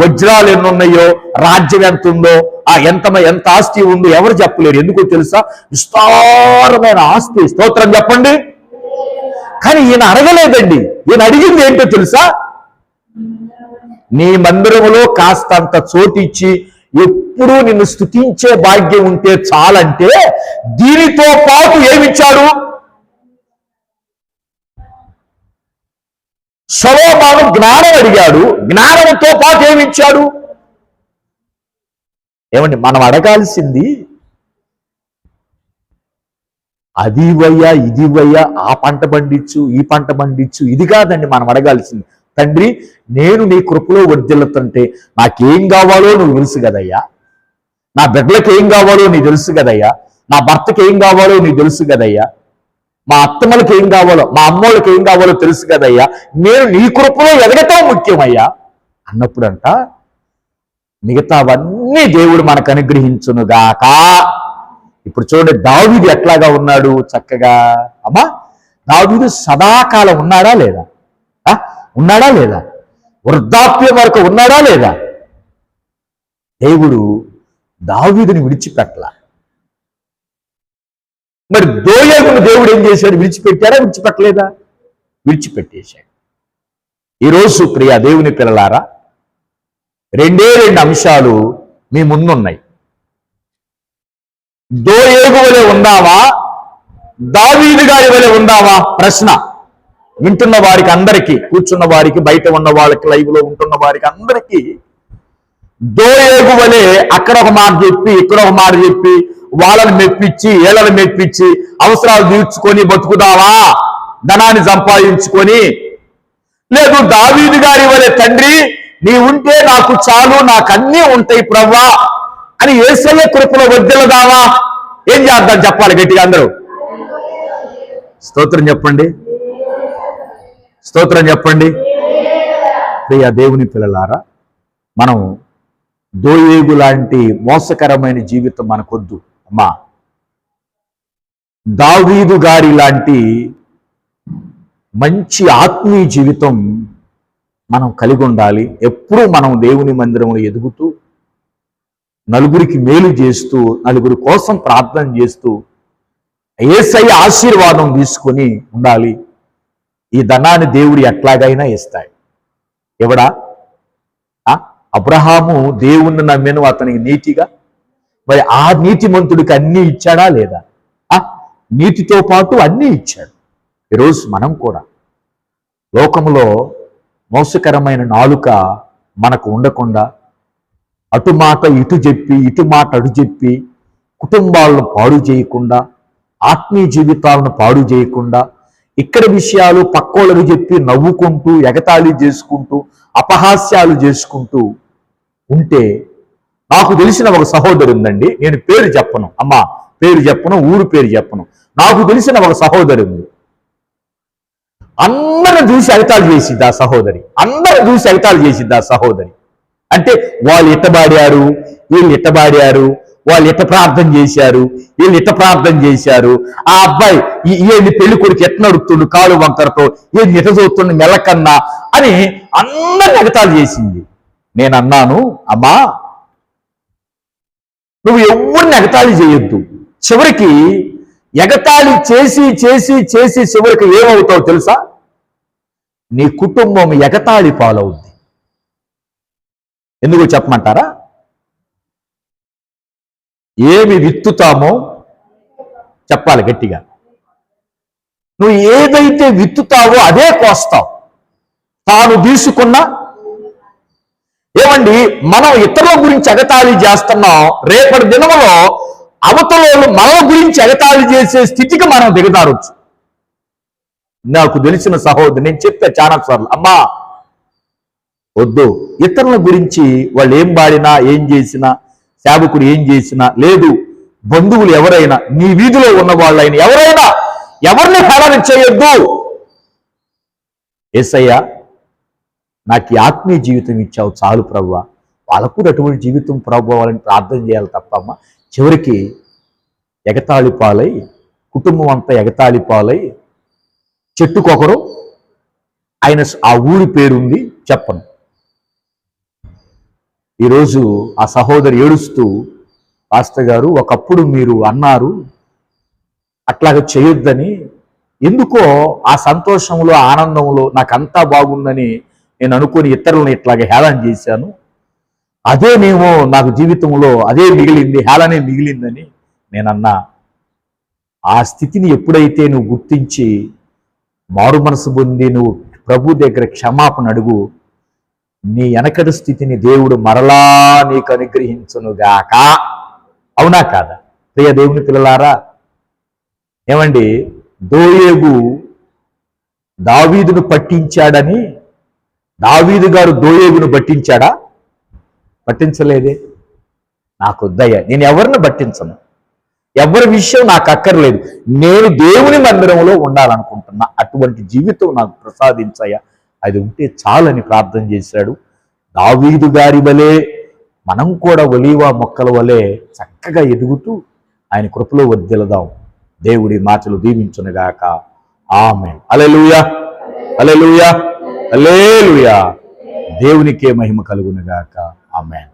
వజ్రాలు ఎన్ని ఉన్నాయో, రాజ్యం ఎంత ఉందో, ఎంత ఆస్తి ఉందో ఎవరు చెప్పలేరు. ఎందుకో తెలుసా? విస్తారమైన ఆస్తి. స్తోత్రం చెప్పండి. కానీ ఈయన అడగలేదండి. ఈయన అడిగింది ఏంటో తెలుసా? నీ మందిరములో కాస్తంత చోటిచ్చి ఎప్పుడూ నిన్ను స్తుతించే భాగ్యం ఉంటే చాలంటే, దీనితో పాటు ఏమిచ్చాడు? సొలొమోను జ్ఞానం అడిగాడు, జ్ఞానంతో పాటు ఏమిచ్చాడు? ఏమండి, మనం అడగాల్సింది అది ఇవ్వయ్యా, ఇది ఇవ్వయ్యా, ఆ పంట పండించు, ఈ పంట పండించు, ఇది కాదండి మనం అడగాల్సింది. తండ్రి, నేను నీ కృపలో వర్ధిల్లుతుంటే నాకేం కావాలో నువ్వు తెలుసు కదయ్యా, నా బిడ్డలకు ఏం కావాలో నీకు తెలుసు కదయ్యా, నా భర్తకి ఏం కావాలో నీకు తెలుసు కదయ్యా, మా అత్తమ్మలకి ఏం కావాలో, మా అమ్మోళ్ళకి ఏం కావాలో తెలుసు కదయ్యా, నేను నీ కృపలో ఎదగటం ముఖ్యమయ్యా అన్నప్పుడంట మిగతావన్నీ దేవుడు మనకు అనుగ్రహించునుగాక. ఇప్పుడు చూడండి, దావీదు ఎట్లాగా ఉన్నాడు చక్కగా. అమ్మా, దావీదు సదాకాలం ఉన్నాడా లేదా? ఉన్నాడా లేదా? వృద్ధాప్యం వరకు ఉన్నాడా లేదా? దేవుడు దావీదుని విడిచిపెట్టల. మరి దోయేగును దేవుడు ఏం చేశాడు? విడిచిపెట్టారా? విడిచిపెట్టలేదా? విడిచిపెట్టేశాడు. ఈరోజు ప్రియ దేవుని పిల్లలారా, రెండు అంశాలు మీ ముందున్నాయి. దోయేగు వలె ఉందావా, దావీదు గారి వలె ఉందావా? ప్రశ్న వింటున్న వారికి అందరికీ, కూర్చున్న వారికి, బయట ఉన్న వాళ్ళకి, లైవ్ లో ఉంటున్న వారికి అందరికీ, దోయేగు వలె అక్కడ ఒక మాట చెప్పి ఇక్కడ ఒక మాట చెప్పి వాళ్ళని మెప్పించి ఏళ్ళని మెప్పించి అవసరాలు తీర్చుకొని బతుకుదావా, ధనాన్ని సంపాదించుకొని? లేదు, దావీదు గారి వలె తండ్రి నీ ఉంటే నాకు చాలు, నాకు అన్నీ ఉంటాయి ప్రవ్వా అని యేసయ్య కృపలో వర్ధిల్లుదావా? ఏం చేద్దాం చెప్పాలి గట్టిగా అందరూ? స్తోత్రం చెప్పండి, స్తోత్రం చెప్పండి. ప్రియ దేవుని పిల్లలారా, మనం దోయేగు లాంటి మోసకరమైన జీవితం మనకొద్దు అమ్మా. దావీదు గారి లాంటి మంచి ఆత్మీయ జీవితం మనం కలిగి ఉండాలి. ఎప్పుడూ మనం దేవుని మందిరంలో ఎదుగుతూ, నలుగురికి మేలు చేస్తూ, నలుగురి కోసం ప్రార్థన చేస్తూ, యేసయ్య ఆశీర్వాదం తీసుకొని ఉండాలి. ఈ ధనాన్ని దేవుడు ఎట్లాగైనా ఇస్తాడు. ఎవడా? అబ్రహాము దేవుణ్ణి నమ్మెను, అతనికి నీతిగా. మరి ఆ నీతిమంతుడికి అన్నీ ఇచ్చాడా లేదా? నీతితో పాటు అన్నీ ఇచ్చాడు. ఈరోజు మనం కూడా లోకంలో మోసకరమైన నాలుక మనకు ఉండకుండా, అటు మాట ఇటు చెప్పి, ఇటు మాట అటు చెప్పి, కుటుంబాలను పాడు చేయకుండా, ఆత్మీయ జీవితాలను పాడు చేయకుండా, ఇక్కడ విషయాలు పక్కోళ్ళకి చెప్పి నవ్వుకుంటూ, ఎగతాళి చేసుకుంటూ, అపహాస్యాలు చేసుకుంటూ ఉంటే, నాకు తెలిసిన ఒక సహోదరు ఉందండి. నేను పేరు చెప్పను అమ్మా, పేరు చెప్పను, ఊరు పేరు చెప్పను. నాకు తెలిసిన ఒక సహోదరు ఉంది. అందరిని చూసి ఎగతాళి చేసిద్ది ఆ సహోదరి, అందరిని చూసి ఎగతాళి చేసిద్ది ఆ సహోదరి. అంటే వాళ్ళు ఇట్టబాడారు, వీళ్ళు ఇట్టబాడారు, వాళ్ళు ఇట్ట ప్రార్థన చేశారు, వీళ్ళు ఇట్ట ప్రార్థన చేశారు, ఆ అబ్బాయి ఏంటి పెళ్లి కొడుకు ఎట్ట నడుపుతుండు కాలు వంకరతో, ఏంటి ఇట చూస్తుండు మెల్లకన్నా అని అందరిని ఎగతాళి చేసింది. నేను అన్నాను, అమ్మా నువ్వు ఎవరిని ఎగతాళి చేయొద్దు. చివరికి ఎగతాళి చేసి చేసి చేసి చివరికి ఏమవుతావు తెలుసా? నీ కుటుంబం ఎగతాళి పాలవుద్ది. ఎందుకు చెప్పమంటారా? ఏమి విత్తుతామో చెప్పాలి గట్టిగా. నువ్వు ఏదైతే విత్తుతావో అదే కోస్తావు. తాను తీసుకున్న ఏమండి, మనం ఇతరుల గురించి ఎగతాళి చేస్తున్నాం. రేపటి దినంలో అవతల మన గురించి ఎగతాళి చేసే స్థితికి మనం దిగదారొచ్చు. నాకు తెలిసిన సహోదరు, నేను చెప్పా చాలా సార్లు, అమ్మా వద్దు, ఇతరుల గురించి వాళ్ళు ఏం పాడినా ఏం చేసినా, సేవకుడు ఏం చేసినా, లేదు బంధువులు ఎవరైనా, నీ వీధిలో ఉన్న వాళ్ళైనా ఎవరైనా ఎవరిని హేళన చేయొద్దు. యేసయ్యా నాకు ఈ ఆత్మీయ జీవితం ఇచ్చావు చాలు ప్రభువా, వాళ్ళకు అటువంటి జీవితం ప్రభు వాళ్ళని ప్రార్థన చేయాలి తప్పమ్మ. చివరికి ఎగతాళి పాలై, కుటుంబం అంతా ఎగతాళి పాలై, చెట్టుకొకరు, ఆయన ఆ ఊరి పేరుంది చెప్పను. ఈరోజు ఆ సహోదరు ఏడుస్తూ, పాస్టర్ గారు ఒకప్పుడు మీరు అన్నారు అట్లాగా చేయొద్దని, ఎందుకో ఆ సంతోషంలో ఆనందంలో నాకంతా బాగుందని నేను అనుకుని ఇతరులను ఇట్లాగా హేళన చేశాను, అదేనేమో నాకు జీవితంలో అదే మిగిలింది, హేళనే మిగిలిందని నేనన్నా. ఆ స్థితిని ఎప్పుడైతే నువ్వు గుర్తించి మారు మనసు పొంది నువ్వు ప్రభు దగ్గర క్షమాపణ అడుగు, నీ వెనకటి స్థితిని దేవుడు మరలా నీకు అనుగ్రహించునుగాక. అవునా కాదా ప్రియ దేవుని పిల్లలారా? ఏమండి, దోయేగు దావీదును పట్టించాడని దావీదు గారు దోయేగును పట్టించాడా? పట్టించలేదే. నాకు వద్దయ్య, నేను ఎవరిని పట్టించను, ఎవరి విషయం నాకు అక్కర్లేదు, నేను దేవుని మందిరంలో ఉండాలనుకుంటున్నా, అటువంటి జీవితం నాకు ప్రసాదించయ్యా, అది ఉంటే చాలని ప్రార్థన చేశాడు. దావీదు గారి వలె మనం కూడా ఒలీవ మొక్కల వలె చక్కగా ఎదుగుతూ ఆయన కృపలో వర్ధిల్లుదాం. దేవుడి మాటలు దీవించునుగాక. ఆమేన్. హల్లెలూయా, హల్లెలూయా, హల్లెలూయా. దేవునికే మహిమ కలుగునుగాక. ఆమేన్.